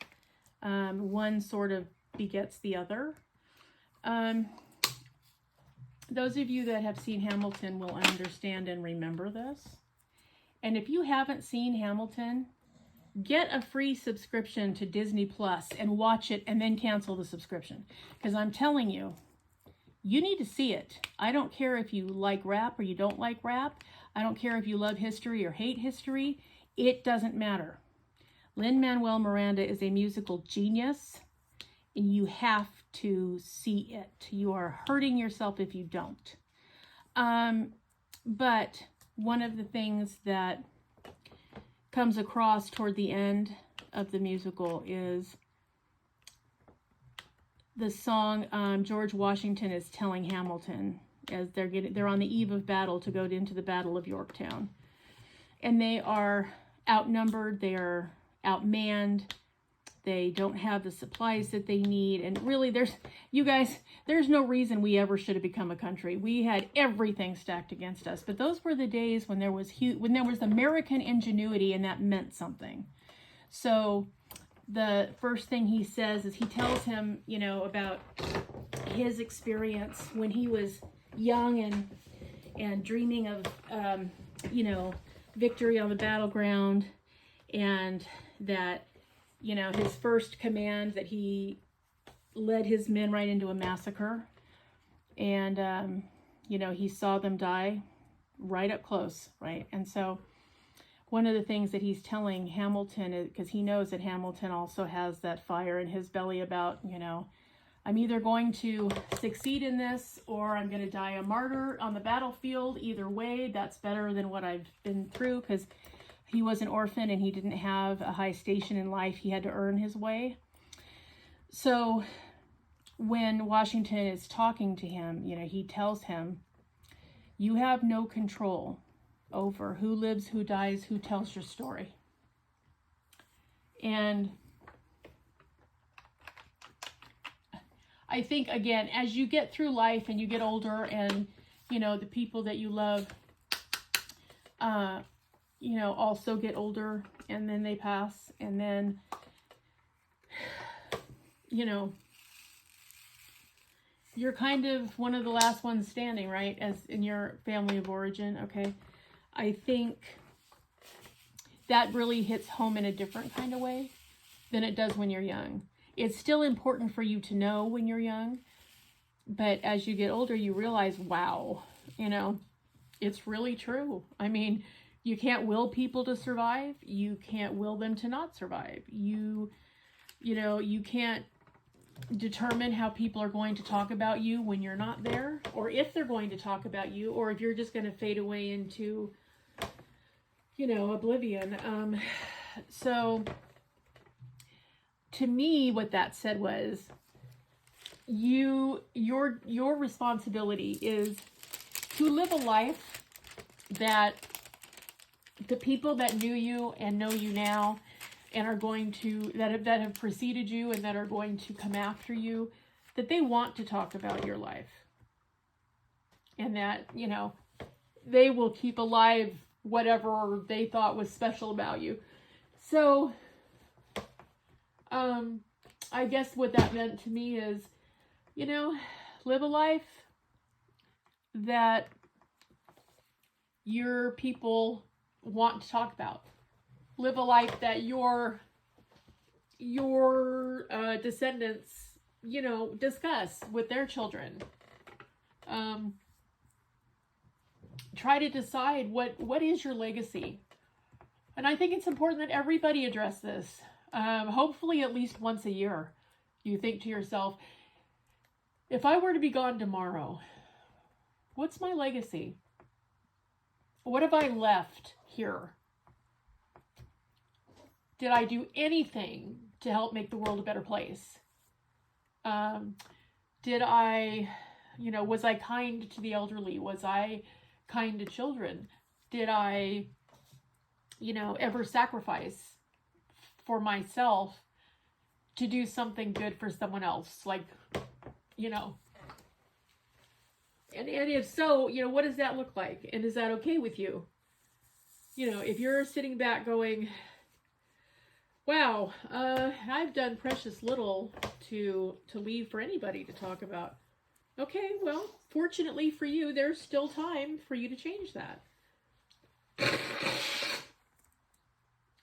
One sort of begets the other. Those of you that have seen Hamilton will understand and remember this. And if you haven't seen Hamilton, get a free subscription to Disney Plus and watch it and then cancel the subscription. Because I'm telling you, you need to see it. I don't care if you like rap or you don't like rap. I don't care if you love history or hate history. It doesn't matter. Lin-Manuel Miranda is a musical genius, and you have to see it. You are hurting yourself if you don't. But one of the things that comes across toward the end of the musical is the song George Washington is telling Hamilton as they're on the eve of battle to go into the Battle of Yorktown. And they are outnumbered, they are outmanned, they don't have the supplies that they need. And really, there's no reason we ever should have become a country. We had everything stacked against us. But those were the days when there was American ingenuity, and that meant something. So the first thing he says is he tells him, about his experience when he was young and dreaming of, victory on the battleground, and that, his first command, that he led his men right into a massacre, and, he saw them die right up close, right? And so one of the things that he's telling Hamilton, because he knows that Hamilton also has that fire in his belly about, I'm either going to succeed in this or I'm going to die a martyr on the battlefield. Either way, that's better than what I've been through, because he was an orphan and he didn't have a high station in life. He had to earn his way. So when Washington is talking to him, you know, he tells him, you have no control over who lives, who dies, who tells your story. And I think, again, as you get through life and you get older and, you know, the people that you love, you know, also get older and then they pass. And then, you know, you're kind of one of the last ones standing, right? As in your family of origin, okay? I think that really hits home in a different kind of way than it does when you're young. It's still important for you to know when you're young, but as you get older, you realize, wow, you know, it's really true. I mean, you can't will people to survive. You can't will them to not survive. You know, you can't determine how people are going to talk about you when you're not there, or if they're going to talk about you, or if you're just going to fade away into, you know, oblivion. So to me, what that said was, your responsibility is to live a life that the people that knew you and know you now and are going to, that have preceded you and that are going to come after you, that they want to talk about your life. And that, you know, they will keep alive whatever they thought was special about you. So, I guess what that meant to me is, you know, live a life that your people want to talk about. Live a life that your descendants, you know, discuss with their children. Try to decide what is your legacy. And I think it's important that everybody address this. Hopefully at least once a year. You think to yourself, if I were to be gone tomorrow, what's my legacy? What have I left here? Did I do anything to help make the world a better place? Did I, you know, was I kind to the elderly? Was I kind to children? Did I, you know, ever sacrifice for myself to do something good for someone else? Like, you know, and if so, you know, what does that look like? And is that okay with you? You know, if you're sitting back going, wow, I've done precious little to leave for anybody to talk about. Okay, well, fortunately for you, there's still time for you to change that.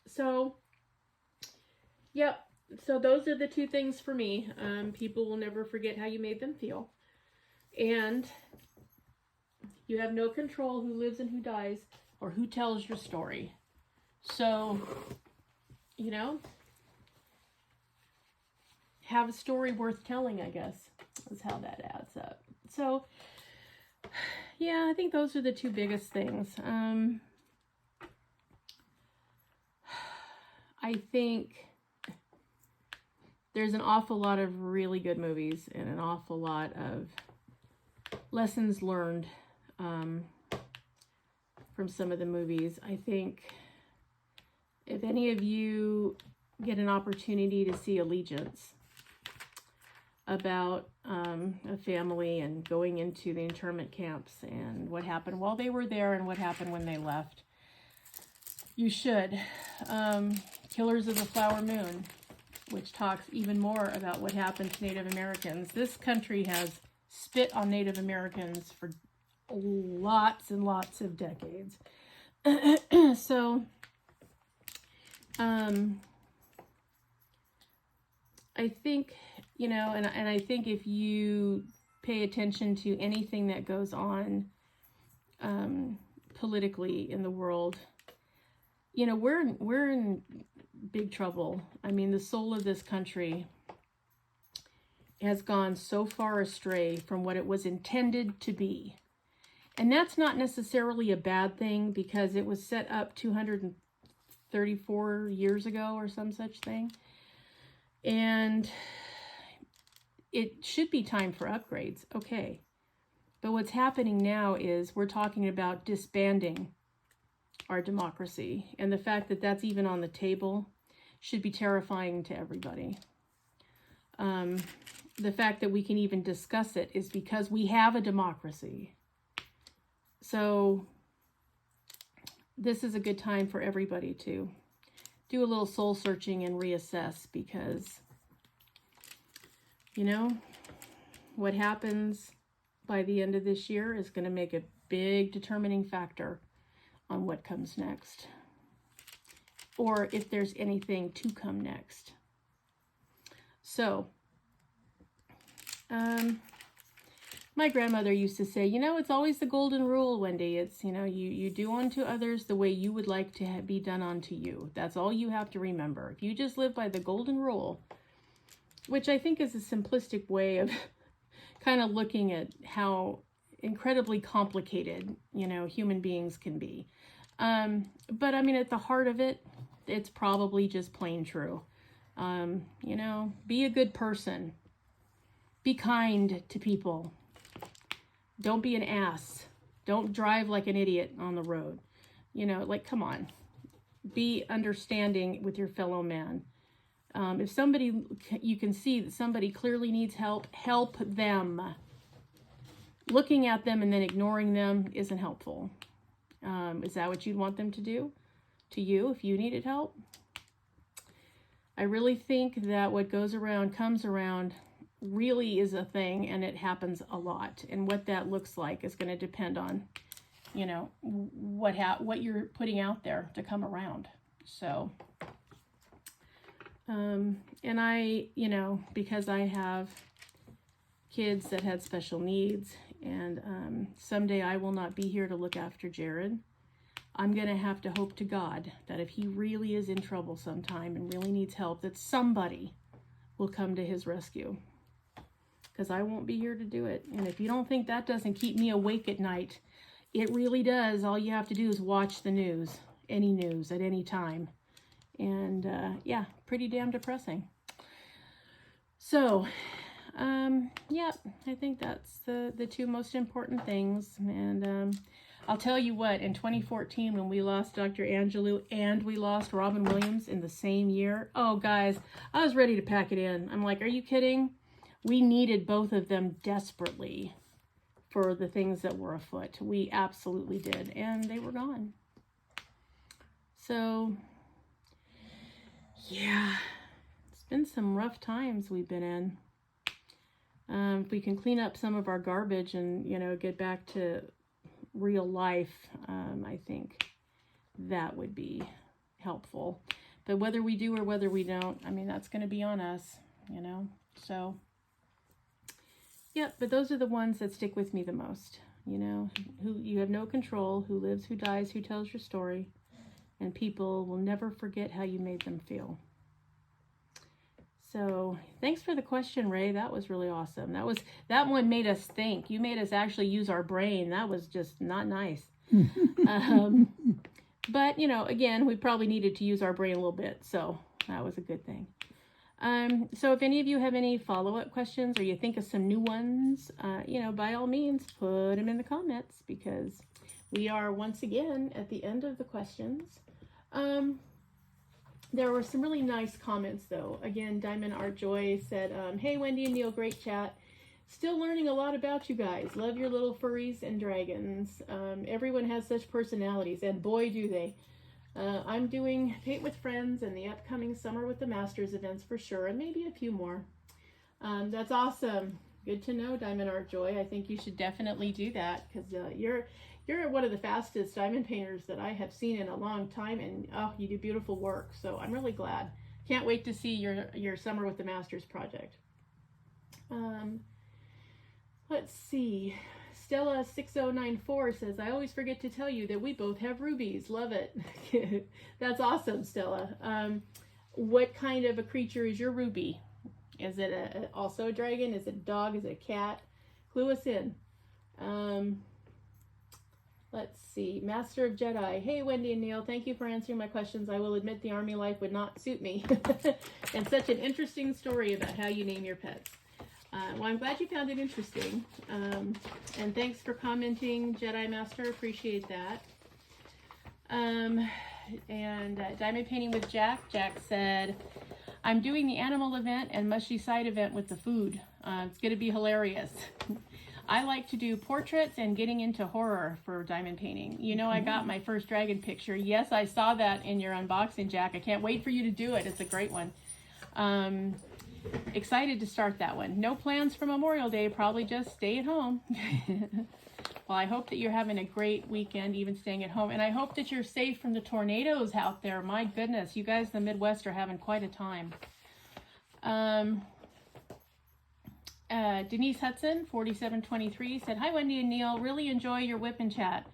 So, yep. So those are the two things for me. People will never forget how you made them feel. And you have no control who lives and who dies or who tells your story. So, you know, have a story worth telling, I guess, is how that adds up. So, yeah, I think those are the two biggest things. I think there's an awful lot of really good movies and an awful lot of lessons learned from some of the movies. I think if any of you get an opportunity to see Allegiance, about a family and going into the internment camps and what happened while they were there and what happened when they left, you should. Killers of the Flower Moon, which talks even more about what happened to Native Americans. This country has spit on Native Americans for lots and lots of decades. So, I think, you know, and I think if you pay attention to anything that goes on politically in the world, you know, we're in big trouble. I mean, the soul of this country has gone so far astray from what it was intended to be. And that's not necessarily a bad thing, because it was set up 234 years ago or some such thing. And it should be time for upgrades. Okay. But what's happening now is we're talking about disbanding our democracy. And the fact that that's even on the table should be terrifying to everybody. The fact that we can even discuss it is because we have a democracy. So this is a good time for everybody to do a little soul searching and reassess, because, you know, what happens by the end of this year is going to make a big determining factor on what comes next, or if there's anything to come next. So, my grandmother used to say, you know, it's always the golden rule, Wendy. It's, you know, you do unto others the way you would like to be done unto you. That's all you have to remember. If you just live by the golden rule, which I think is a simplistic way of kind of looking at how incredibly complicated, you know, human beings can be. But I mean, at the heart of it, it's probably just plain true. You know, be a good person. Be kind to people. Don't be an ass. Don't drive like an idiot on the road. You know, like, come on. Be understanding with your fellow man. If somebody, you can see that somebody clearly needs help, help them. Looking at them and then ignoring them isn't helpful. Is that what you'd want them to do to you if you needed help? I really think that what goes around comes around really is a thing, and it happens a lot. And what that looks like is going to depend on, you know, what you're putting out there to come around. So, and I, you know, because I have kids that had special needs, and someday I will not be here to look after Jared. I'm going to have to hope to God that if he really is in trouble sometime and really needs help, that somebody will come to his rescue. Because I won't be here to do it. And if you don't think that doesn't keep me awake at night, it really does. All you have to do is watch the news at any time. And yeah, pretty damn depressing. So, yeah, I think that's the two most important things. And I'll tell you what, in 2014, when we lost Dr. Angelou and we lost Robin Williams in the same year, oh, guys, I was ready to pack it in. I'm like, are you kidding? We needed both of them desperately for the things that were afoot. We absolutely did. And they were gone. So, yeah, it's been some rough times we've been in. If we can clean up some of our garbage and, you know, get back to real life, I think that would be helpful. But whether we do or whether we don't, I mean, that's going to be on us, you know. So, yeah, but those are the ones that stick with me the most, you know, who you have no control, who lives, who dies, who tells your story, and people will never forget how you made them feel. So thanks for the question, Ray. That was really awesome. That one made us think. You made us actually use our brain. That was just not nice. But, you know, again, we probably needed to use our brain a little bit. So that was a good thing. So if any of you have any follow-up questions or you think of some new ones, you know, by all means, put them in the comments, because we are once again at the end of the questions. There were some really nice comments, though. Again, Diamond Art Joy said, hey, Wendy and Neil, great chat. Still learning a lot about you guys. Love your little furries and dragons. Everyone has such personalities, and boy, do they. I'm doing Paint with Friends and the upcoming Summer with the Masters events for sure, and maybe a few more. That's awesome. Good to know, Diamond Art Joy. I think you should definitely do that, because you're one of the fastest diamond painters that I have seen in a long time, and oh, you do beautiful work. So I'm really glad. Can't wait to see your Summer with the Masters project. Let's see. Stella 6094 says, I always forget to tell you that we both have rubies. Love it. That's awesome, Stella. What kind of a creature is your ruby? Is it also a dragon? Is it a dog? Is it a cat? Clue us in. Let's see. Master of Jedi. Hey, Wendy and Neil. Thank you for answering my questions. I will admit the army life would not suit me. And such an interesting story about how you name your pets. Well, I'm glad you found it interesting. And thanks for commenting, Jedi Master. Appreciate that. Diamond Painting with Jack. Jack said, I'm doing the animal event and mushy side event with the food. It's going to be hilarious. I like to do portraits and getting into horror for diamond painting. You know, I got my first dragon picture. Yes, I saw that in your unboxing, Jack. I can't wait for you to do it. It's a great one. Excited to start that one. No plans for Memorial Day. Probably just stay at home. Well, I hope that you're having a great weekend, even staying at home. And I hope that you're safe from the tornadoes out there. My goodness, you guys in the Midwest are having quite a time. Denise Hudson, 4723, said, Hi, Wendy and Neil. Really enjoy your WIP N Chat.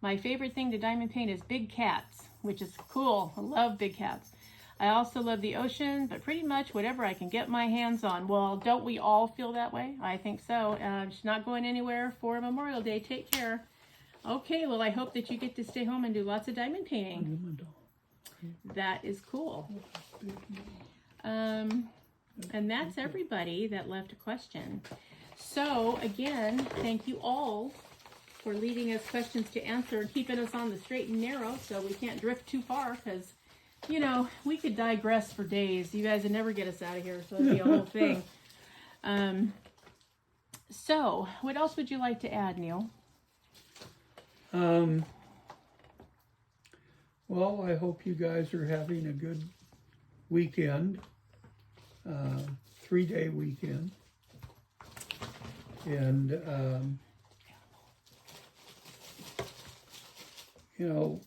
My favorite thing to diamond paint is big cats, which is cool. I love big cats. I also love the ocean, but pretty much whatever I can get my hands on. Well, don't we all feel that way? I think so. She's not going anywhere for Memorial Day. Take care. Okay, well, I hope that you get to stay home and do lots of diamond painting. That is cool. And that's everybody that left a question. So, again, thank you all for leaving us questions to answer and keeping us on the straight and narrow so we can't drift too far, because you know, we could digress for days. You guys would never get us out of here, so it'd be a whole thing. So, what else would you like to add, Neil? Well, I hope you guys are having a good weekend, 3-day weekend. And, you know,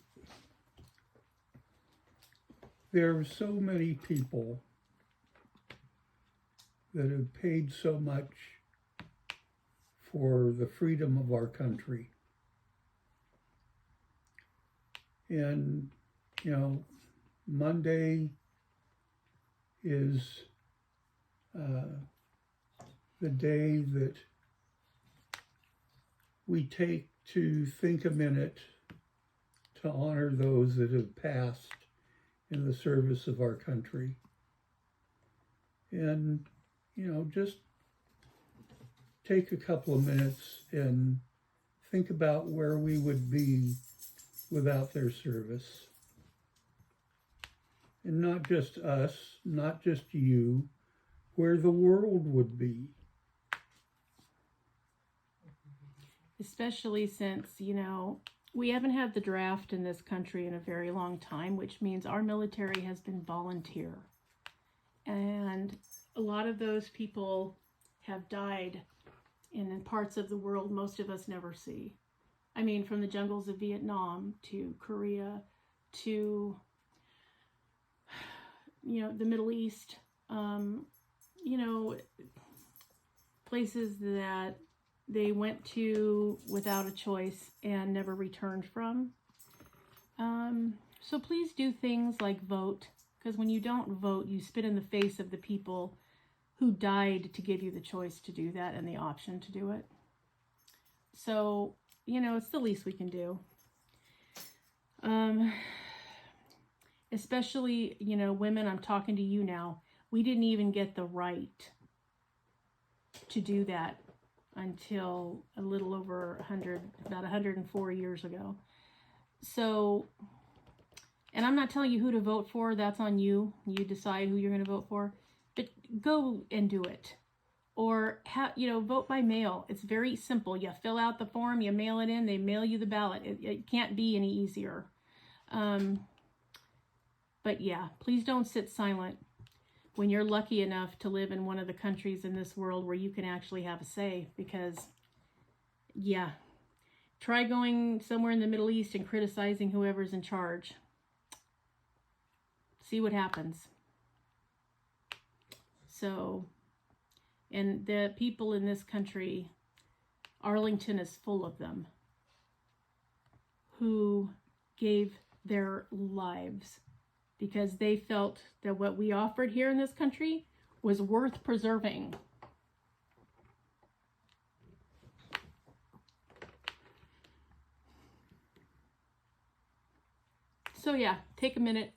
there are so many people that have paid so much for the freedom of our country. And, you know, Monday is the day that we take to think a minute to honor those that have passed in the service of our country. And, you know, just take a couple of minutes and think about where we would be without their service. And not just us, not just you, where the world would be. Especially since, you know, we haven't had the draft in this country in a very long time, which means our military has been volunteer. And a lot of those people have died in parts of the world most of us never see. I mean, from the jungles of Vietnam to Korea to, you know, the Middle East, you know, places that they went to without a choice and never returned from. So please do things like vote, because when you don't vote, you spit in the face of the people who died to give you the choice to do that and the option to do it. So, you know, it's the least we can do. Especially, you know, women, I'm talking to you now. We didn't even get the right to do that until a little over about 104 years ago. So, and I'm not telling you who to vote for. That's on you. You decide who you're going to vote for. But go and do it. Or, you know, vote by mail. It's very simple. You fill out the form, you mail it in, they mail you the ballot. It can't be any easier. But yeah, please don't sit silent when you're lucky enough to live in one of the countries in this world where you can actually have a say, because yeah, try going somewhere in the Middle East and criticizing whoever's in charge. See what happens. So, and the people in this country, Arlington is full of them, who gave their lives because they felt that what we offered here in this country was worth preserving. So yeah, take a minute.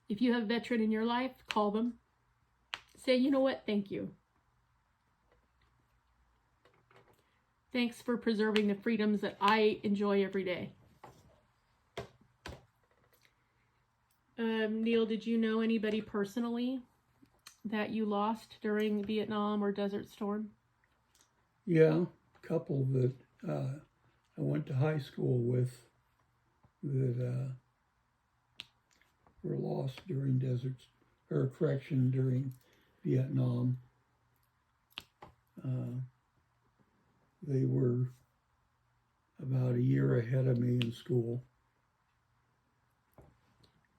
If you have a veteran in your life, call them. Say, you know what, thank you. Thanks for preserving the freedoms that I enjoy every day. Neil, did you know anybody personally that you lost during Vietnam or Desert Storm? Yeah, a couple that I went to high school with that were lost during during Vietnam. They were about a year ahead of me in school.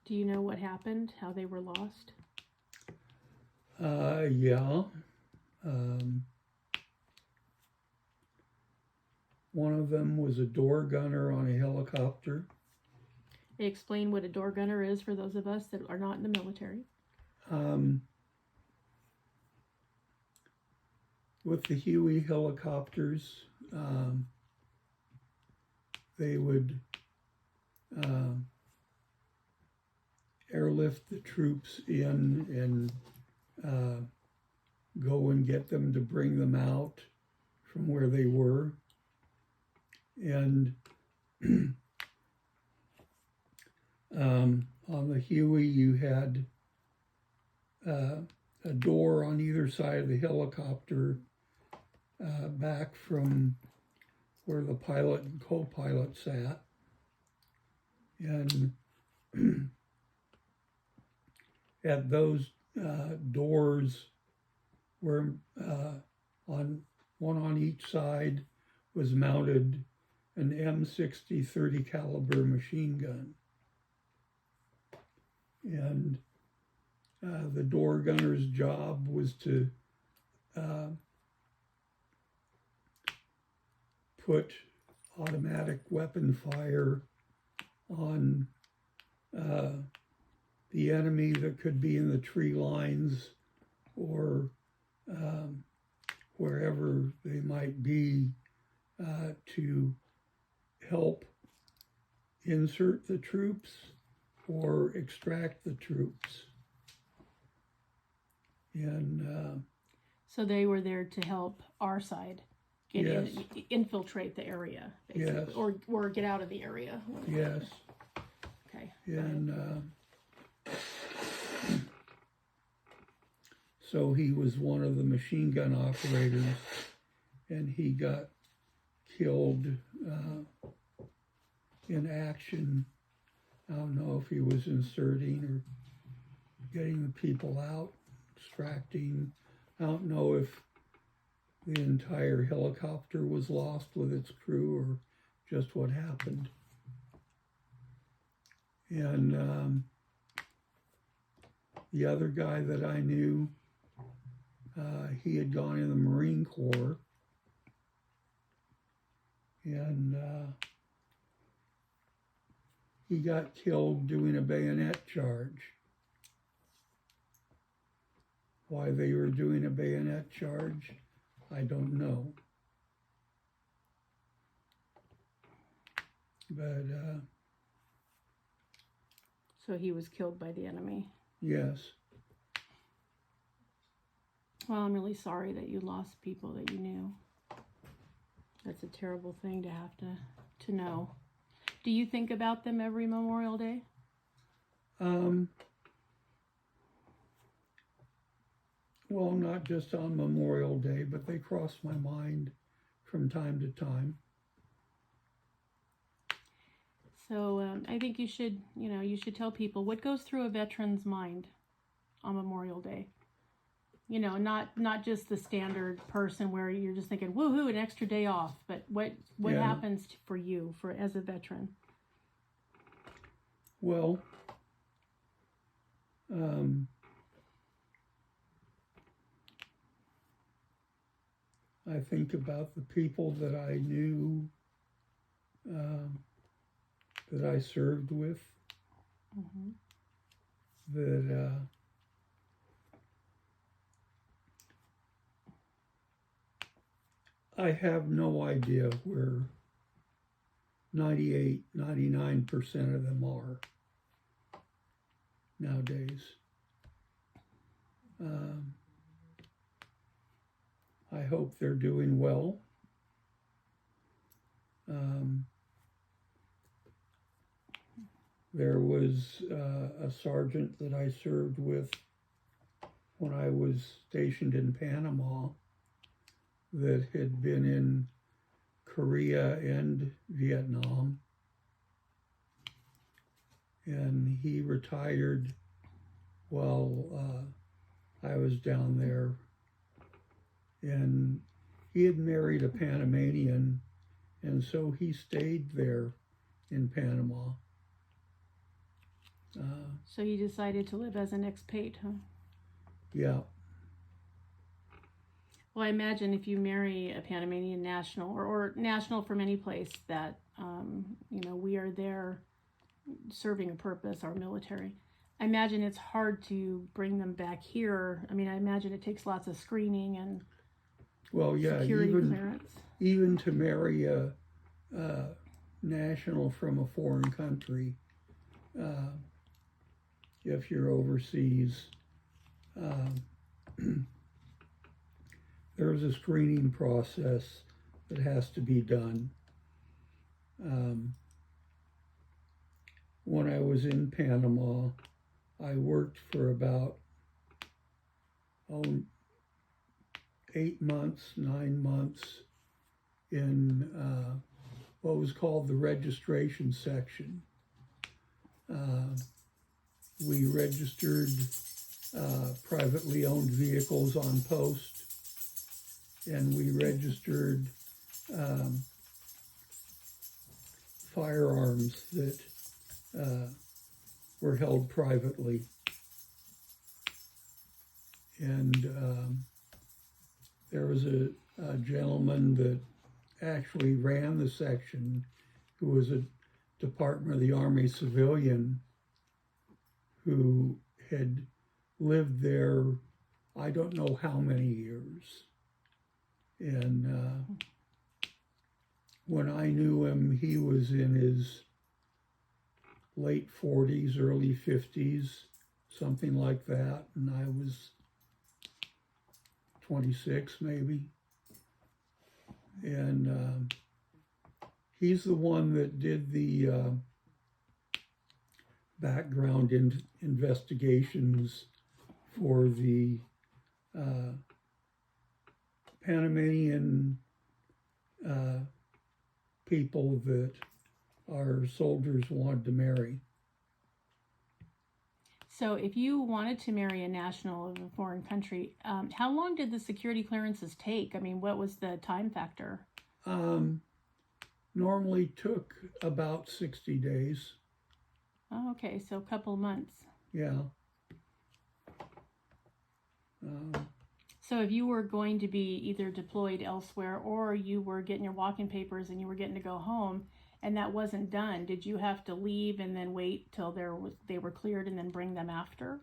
Do you know what happened, how they were lost? Yeah. One of them was a door gunner on a helicopter. Explain what a door gunner is for those of us that are not in the military. With the Huey helicopters, they would airlift the troops in and go and get them to bring them out from where they were. And on the Huey, you had a door on either side of the helicopter back from where the pilot and co-pilot sat. And at those doors were on one on each side was mounted an M60 30 caliber machine gun. And the door gunner's job was to put automatic weapon fire on the enemy that could be in the tree lines or wherever they might be to help insert the troops or extract the troops. And so they were there to help our side infiltrate the area, basically, or get out of the area. Yes. Okay. And so he was one of the machine gun operators, and he got killed in action. I don't know if he was inserting or getting the people out, extracting. I don't know if the entire helicopter was lost with its crew or just what happened. And the other guy that I knew, he had gone in the Marine Corps, and he got killed doing a bayonet charge. Why they were doing a bayonet charge, I don't know. But so he was killed by the enemy. Yes. Well, I'm really sorry that you lost people that you knew. That's a terrible thing to have to know. Do you think about them every Memorial Day? Well, not just on Memorial Day, but they cross my mind from time to time. So I think you should tell people what goes through a veteran's mind on Memorial Day. Not just the standard person where you're just thinking, woohoo, an extra day off, but what happens for you as a veteran? Well, I think about the people that I knew, that I served with, that I have no idea where 98, 99% of them are. nowadays. I hope they're doing well. There was a sergeant that I served with when I was stationed in Panama that had been in Korea and Vietnam. And he retired while I was down there. And he had married a Panamanian, and so he stayed there in Panama. So you decided to live as an expat, huh? Yeah. Well, I imagine if you marry a Panamanian national or national from any place that, we are there serving a purpose, our military. I imagine it's hard to bring them back here. I mean, I imagine it takes lots of screening and security clearance. Even to marry a national from a foreign country, if you're overseas, there's a screening process that has to be done. When I was in Panama, I worked for about 8 months, 9 months in what was called the registration section. We registered privately owned vehicles on post, and we registered firearms that were held privately. And there was a gentleman that actually ran the section who was a Department of the Army civilian who had lived there I don't know how many years. And when I knew him, he was in his late 40s, early 50s, something like that. And I was 26 maybe. And he's the one that did the background investigations for the Panamanian people that our soldiers wanted to marry. So if you wanted to marry a national of a foreign country, how long did the security clearances take? I mean, what was the time factor? Normally took about 60 days. Oh, okay, so a couple of months. Yeah. So if you were going to be either deployed elsewhere or you were getting your walking papers and you were getting to go home and that wasn't done, did you have to leave and then wait till they were cleared and then bring them after?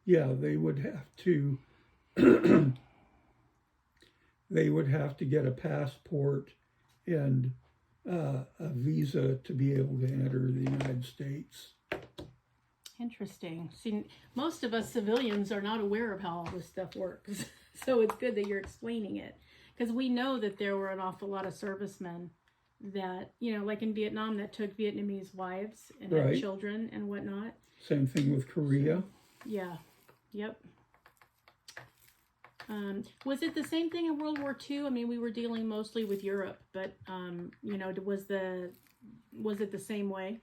Yeah, they would have to they would have to get a passport and a visa to be able to enter the United States. Interesting. See, most of us civilians are not aware of how all this stuff works. So it's good that you're explaining it. Because we know that there were an awful lot of servicemen that, like in Vietnam, that took Vietnamese wives and had children and whatnot. Same thing with Korea. Yeah. Yep. Was it the same thing in World War II? I mean, we were dealing mostly with Europe, but, was it the same way?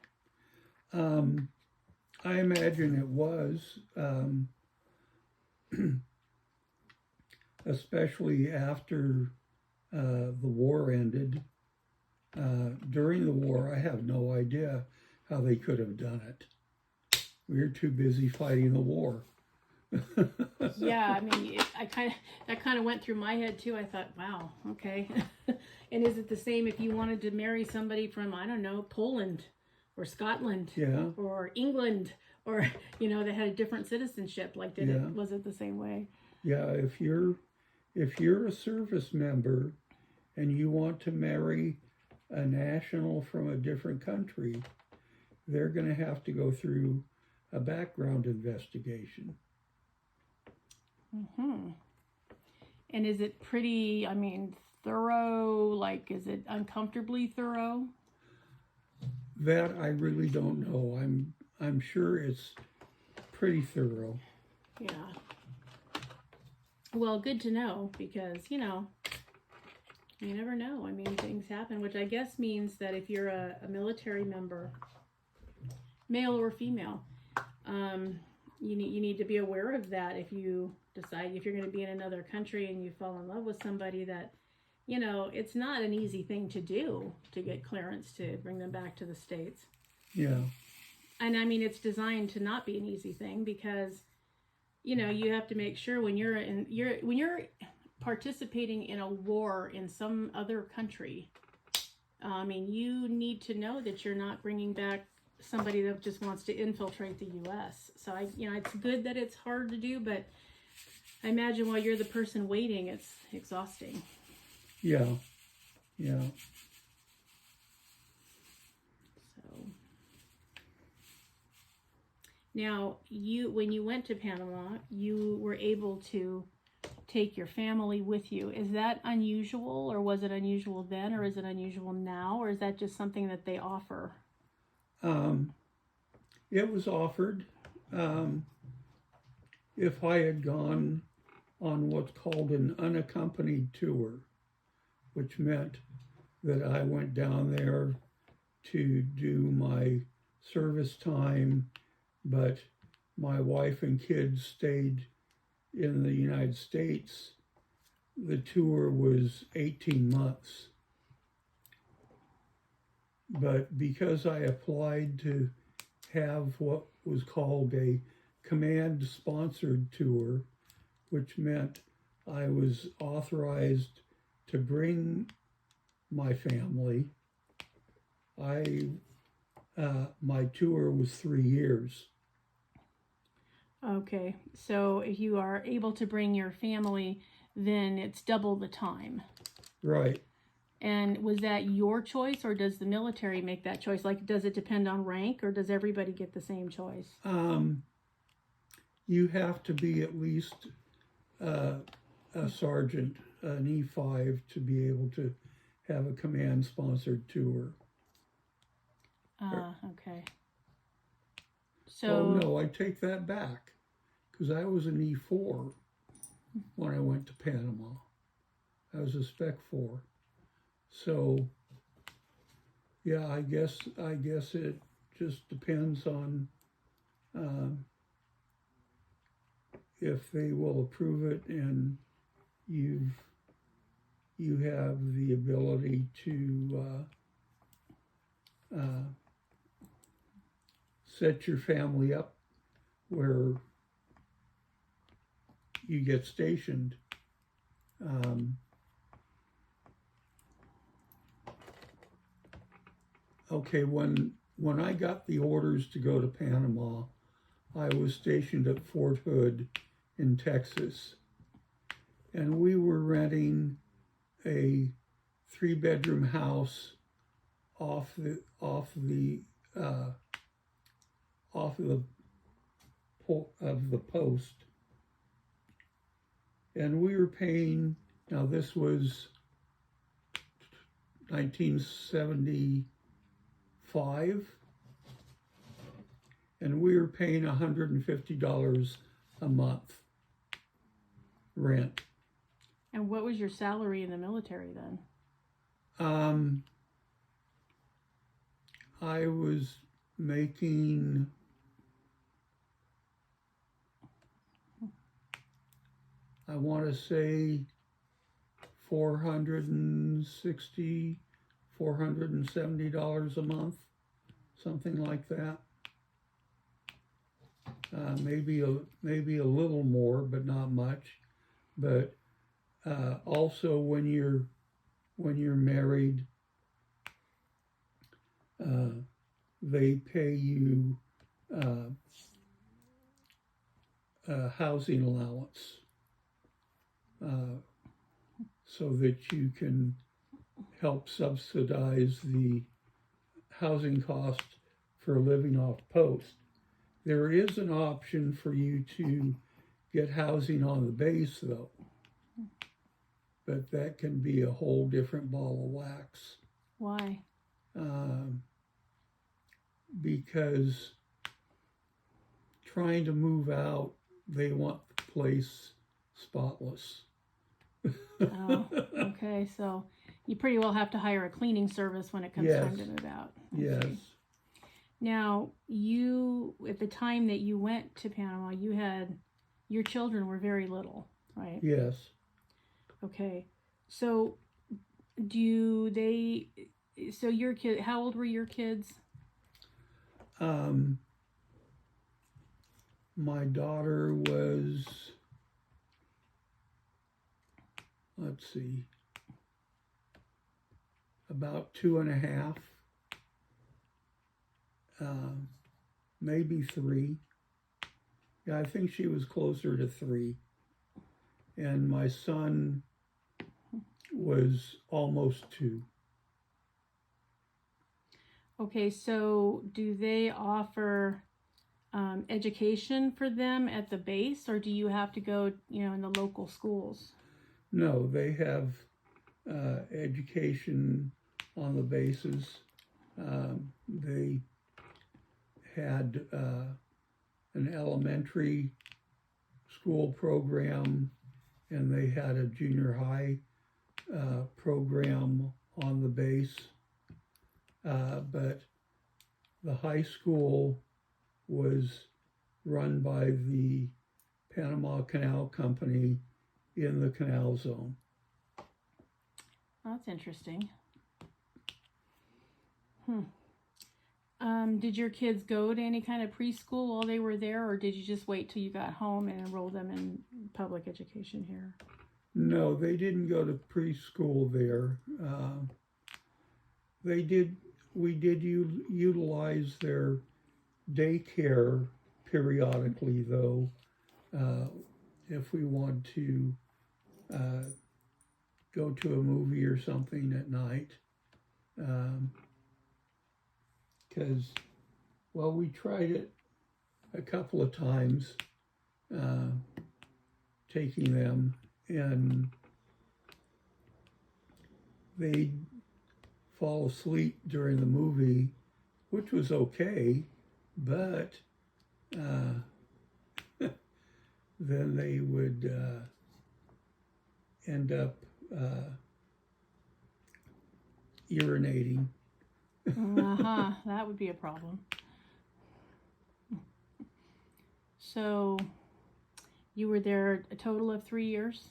I imagine it was, especially after the war ended. During the war, I have no idea how they could have done it. We were too busy fighting the war. Yeah, I mean, that kind of went through my head too. I thought, wow, okay. And is it the same if you wanted to marry somebody from, I don't know, Poland or Scotland or England or, that had a different citizenship? Like, was it the same way? Yeah, if you're a service member and you want to marry a national from a different country, they're going to have to go through a background investigation. Mm-hmm. And is it pretty, I mean, thorough? Like, is it uncomfortably thorough? That I really don't know. I'm sure it's pretty thorough. Yeah. Well, good to know because, you know, you never know. I mean, things happen, which I guess means that if you're a military member, male or female, you need to be aware of that if you decide if you're going to be in another country and you fall in love with somebody that, you know, it's not an easy thing to do to get clearance to bring them back to the States. Yeah. And I mean, it's designed to not be an easy thing because, you know, you have to make sure when you're participating in a war in some other country, I mean, you need to know that you're not bringing back somebody that just wants to infiltrate the U.S. So it's good that it's hard to do, but I imagine while you're the person waiting, it's exhausting. Yeah. Yeah. So now when you went to Panama, you were able to take your family with you. Is that unusual, or was it unusual then, or is it unusual now, or is that just something that they offer? It was offered. If I had gone on what's called an unaccompanied tour, which meant that I went down there to do my service time, but my wife and kids stayed in the United States, the tour was 18 months. But because I applied to have what was called a command-sponsored tour, which meant I was authorized to bring my family, my tour was 3 years. Okay, so if you are able to bring your family, then it's double the time. Right. And was that your choice, or does the military make that choice? Like, does it depend on rank, or does everybody get the same choice? You have to be at least a sergeant, an E5, to be able to have a command-sponsored tour. Okay. Oh, So, no, I take that back, because I was an E4 when I went to Panama. I was a Spec 4. So, yeah, I guess it just depends on if they will approve it and you have the ability to set your family up where you get stationed. Okay, when I got the orders to go to Panama, I was stationed at Fort Hood in Texas, and we were renting a 3-bedroom house off the post, and we were paying. Now this was 1975, and we were paying $150 a month rent. and what was your salary in the military then? I was making I want to say $460, $470 a month, something like that. Maybe a little more, but not much. But also, when you're married, they pay you a housing allowance so that you can help subsidize the housing cost for living off post. There is an option for you to get housing on the base, though. But that can be a whole different ball of wax. Why? Because trying to move out, they want the place spotless. Oh, okay. So you pretty well have to hire a cleaning service when it comes Yes. time to move out. I Yes. see. Now, you, at the time that you went to Panama, you had, your children were very little, right? Yes. Okay. So so your kid, how old were your kids? My daughter was, let's see, about 2.5, maybe 3. Yeah, I think she was closer to 3. And my son was almost 2. Okay, so do they offer education for them at the base, or do you have to go, in the local schools? No, they have education on the bases. They had an elementary school program, and they had a junior high program on the base. But the high school was run by the Panama Canal Company in the canal zone. Oh, that's interesting. Did your kids go to any kind of preschool while they were there, or did you just wait till you got home and enroll them in public education here? No, they didn't go to preschool there. We did utilize their daycare periodically, though, if we wanted to go to a movie or something at night. Because, well, we tried it a couple of times, taking them, and they'd fall asleep during the movie, which was okay, but then they would end up urinating. That would be a problem. So you were there a total of 3 years?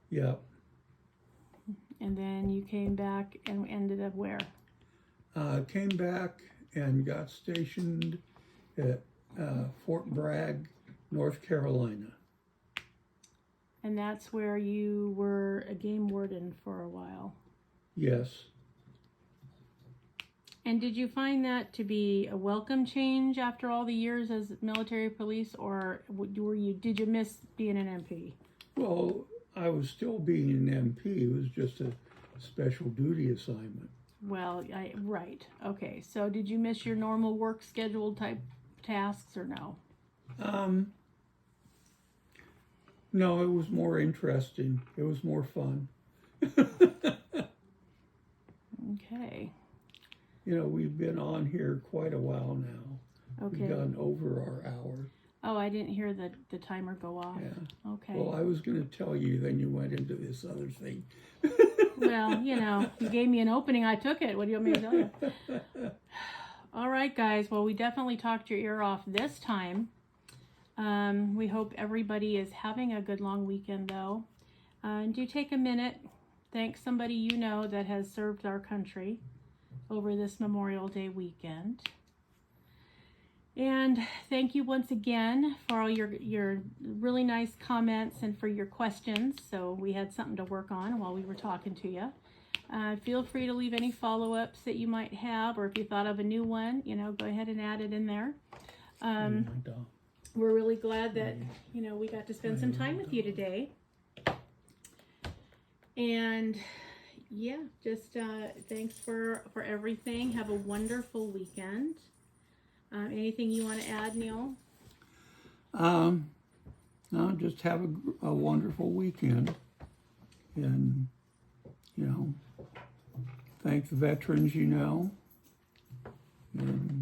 Yeah. And then you came back and ended up where? Came back and got stationed at Fort Bragg, North Carolina. And that's where you were a game warden for a while. Yes. And did you find that to be a welcome change after all the years as military police, or did you miss being an MP? Well, I was still being an MP. It was just a special duty assignment. Well, right. Okay. So did you miss your normal work schedule type tasks or no? No, it was more interesting. It was more fun. Okay. We've been on here quite a while now. Okay. We've gone over our hour. Oh, I didn't hear the timer go off. Yeah. Okay. Well, I was going to tell you, then you went into this other thing. Well, you gave me an opening. I took it. What do you want me to tell you? All right, guys. Well, we definitely talked your ear off this time. We hope everybody is having a good long weekend, though. Do take a minute. Thank somebody you know that has served our country over this Memorial Day weekend. And thank you once again for all your really nice comments and for your questions. So we had something to work on while we were talking to you. Feel free to leave any follow-ups that you might have, or if you thought of a new one, go ahead and add it in there. We're really glad that, we got to spend some time with you today. And yeah, just thanks for everything. Have a wonderful weekend. Anything you want to add, Neil? No, just have a wonderful weekend. And, thank the veterans and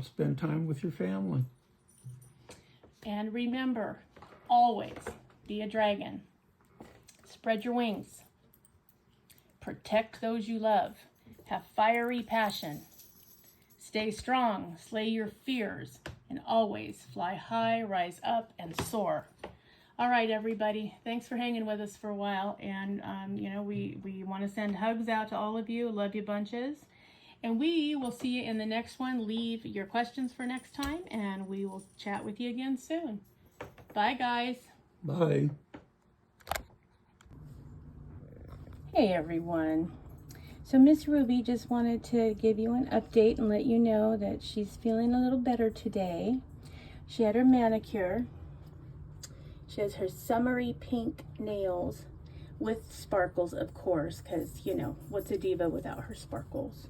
spend time with your family. And remember, always be a dragon. Spread your wings. Protect those you love. Have fiery passion. Stay strong, slay your fears, and always fly high, rise up, and soar. All right, everybody. Thanks for hanging with us for a while. And, we want to send hugs out to all of you. Love you bunches. And we will see you in the next one. Leave your questions for next time, and we will chat with you again soon. Bye, guys. Bye. Hey, everyone. So Miss Ruby just wanted to give you an update and let you know that she's feeling a little better today. She had her manicure. She has her summery pink nails with sparkles, of course, because, what's a diva without her sparkles?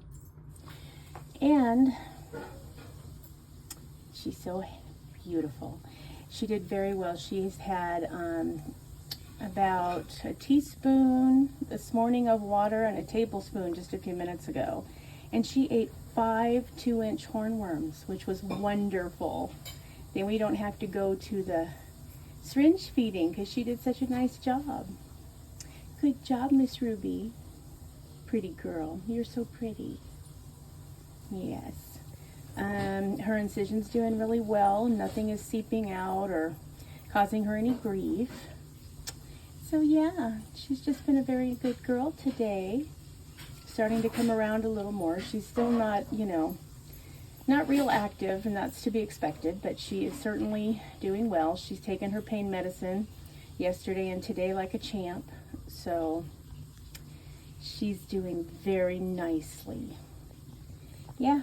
And she's so beautiful. She did very well. She's had about a teaspoon this morning of water and a tablespoon just a few minutes ago. And she ate 5 2-inch hornworms, which was wonderful. Then we don't have to go to the syringe feeding because she did such a nice job. Good job, Miss Ruby. Pretty girl. You're so pretty. Yes. Her incision's doing really well. Nothing is seeping out or causing her any grief. So yeah, she's just been a very good girl today. Starting to come around a little more. She's still not, not real active, and that's to be expected, but she is certainly doing well. She's taken her pain medicine yesterday and today like a champ. So she's doing very nicely. Yeah.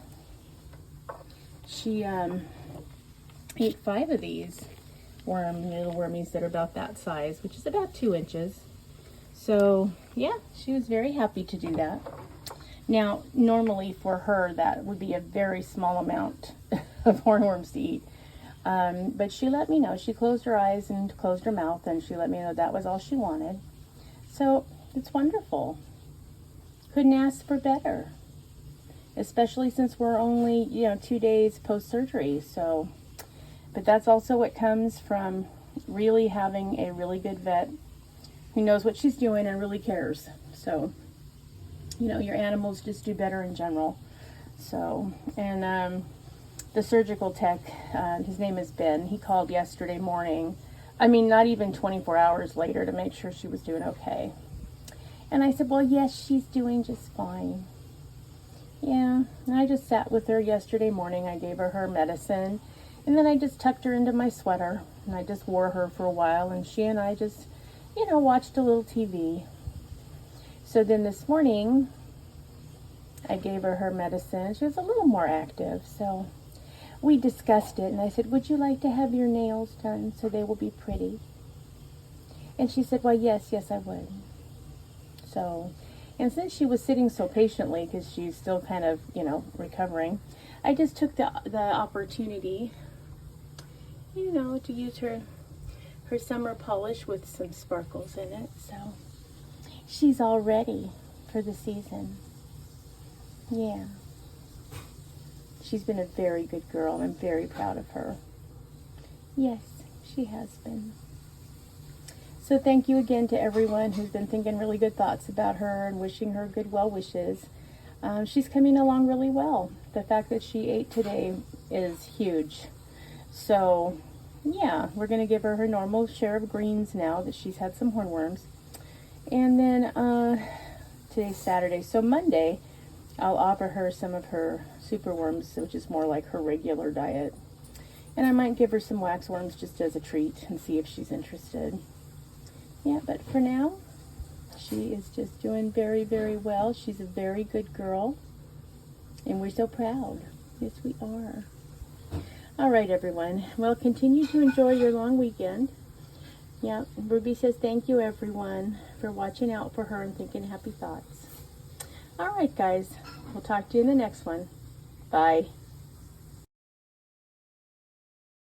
She ate 5 of these little wormies that are about that size, which is about 2 inches. So yeah, she was very happy to do that. Now, normally for her, that would be a very small amount of hornworms to eat. But she let me know. She closed her eyes and closed her mouth, and she let me know that was all she wanted. So it's wonderful. Couldn't ask for better. Especially since we're only, 2 days post-surgery. So, but that's also what comes from really having a really good vet who knows what she's doing and really cares. So, your animals just do better in general. So, and the surgical tech, his name is Ben, he called yesterday morning. I mean, not even 24 hours later to make sure she was doing okay. And I said, well, yes, she's doing just fine. Yeah, and I just sat with her yesterday morning. I gave her her medicine, and then I just tucked her into my sweater, and I just wore her for a while, and she and I just, watched a little TV. So then this morning, I gave her her medicine. She was a little more active, so we discussed it, and I said, would you like to have your nails done so they will be pretty? And she said, well, yes, I would. So, and since she was sitting so patiently, because she's still kind of, recovering, I just took the opportunity, to use her summer polish with some sparkles in it. So she's all ready for the season. Yeah. She's been a very good girl. I'm very proud of her. Yes, she has been. So thank you again to everyone who's been thinking really good thoughts about her and wishing her good well wishes. She's coming along really well. The fact that she ate today is huge. So yeah, we're going to give her her normal share of greens now that she's had some hornworms. And then today's Saturday. So Monday, I'll offer her some of her superworms, which is more like her regular diet. And I might give her some waxworms just as a treat and see if she's interested. Yeah, but for now, she is just doing very, very well. She's a very good girl, and we're so proud. Yes, we are. All right, everyone. Well, continue to enjoy your long weekend. Yeah, Ruby says thank you, everyone, for watching out for her and thinking happy thoughts. All right, guys. We'll talk to you in the next one. Bye.